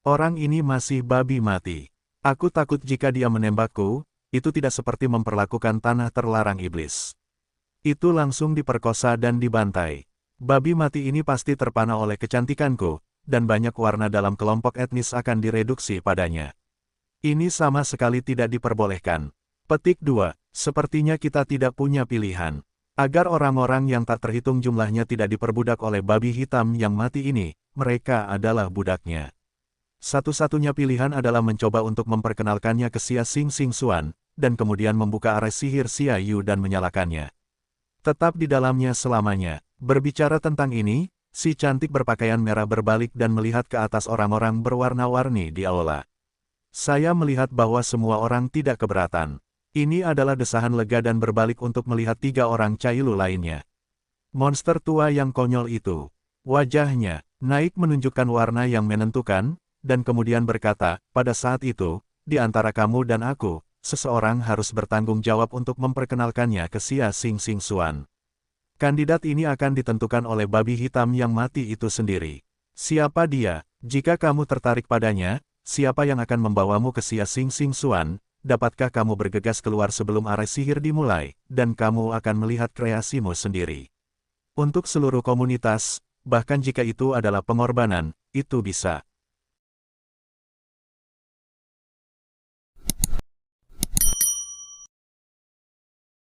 Orang ini masih babi mati. Aku takut jika dia menembakku, itu tidak seperti memperlakukan tanah terlarang iblis. Itu langsung diperkosa dan dibantai. Babi mati ini pasti terpana oleh kecantikanku, dan banyak warna dalam kelompok etnis akan direduksi padanya. Ini sama sekali tidak diperbolehkan. Petik 2, sepertinya kita tidak punya pilihan. Agar orang-orang yang tak terhitung jumlahnya tidak diperbudak oleh babi hitam yang mati ini, mereka adalah budaknya. Satu-satunya pilihan adalah mencoba untuk memperkenalkannya ke Xia Xing Xing Xuan, dan kemudian membuka arai sihir Xia Yu dan menyalakannya. Tetap di dalamnya selamanya. Berbicara tentang ini, Si cantik berpakaian merah berbalik dan melihat ke atas orang-orang berwarna-warni di aula. Saya melihat bahwa semua orang tidak keberatan. Ini adalah desahan lega dan berbalik untuk melihat 3 orang Cailu lainnya. Monster tua yang konyol itu. Wajahnya, naik menunjukkan warna yang menentukan, dan kemudian berkata, pada saat itu, di antara kamu dan aku, seseorang harus bertanggung jawab untuk memperkenalkannya ke Xia Xing Xing Xuan. Kandidat ini akan ditentukan oleh babi hitam yang mati itu sendiri. Siapa dia? Jika kamu tertarik padanya, siapa yang akan membawamu ke Xia Xing Xing Xuan? Dapatkah kamu bergegas keluar sebelum arai sihir dimulai, dan kamu akan melihat kreasimu sendiri? Untuk seluruh komunitas, bahkan jika itu adalah pengorbanan, itu bisa.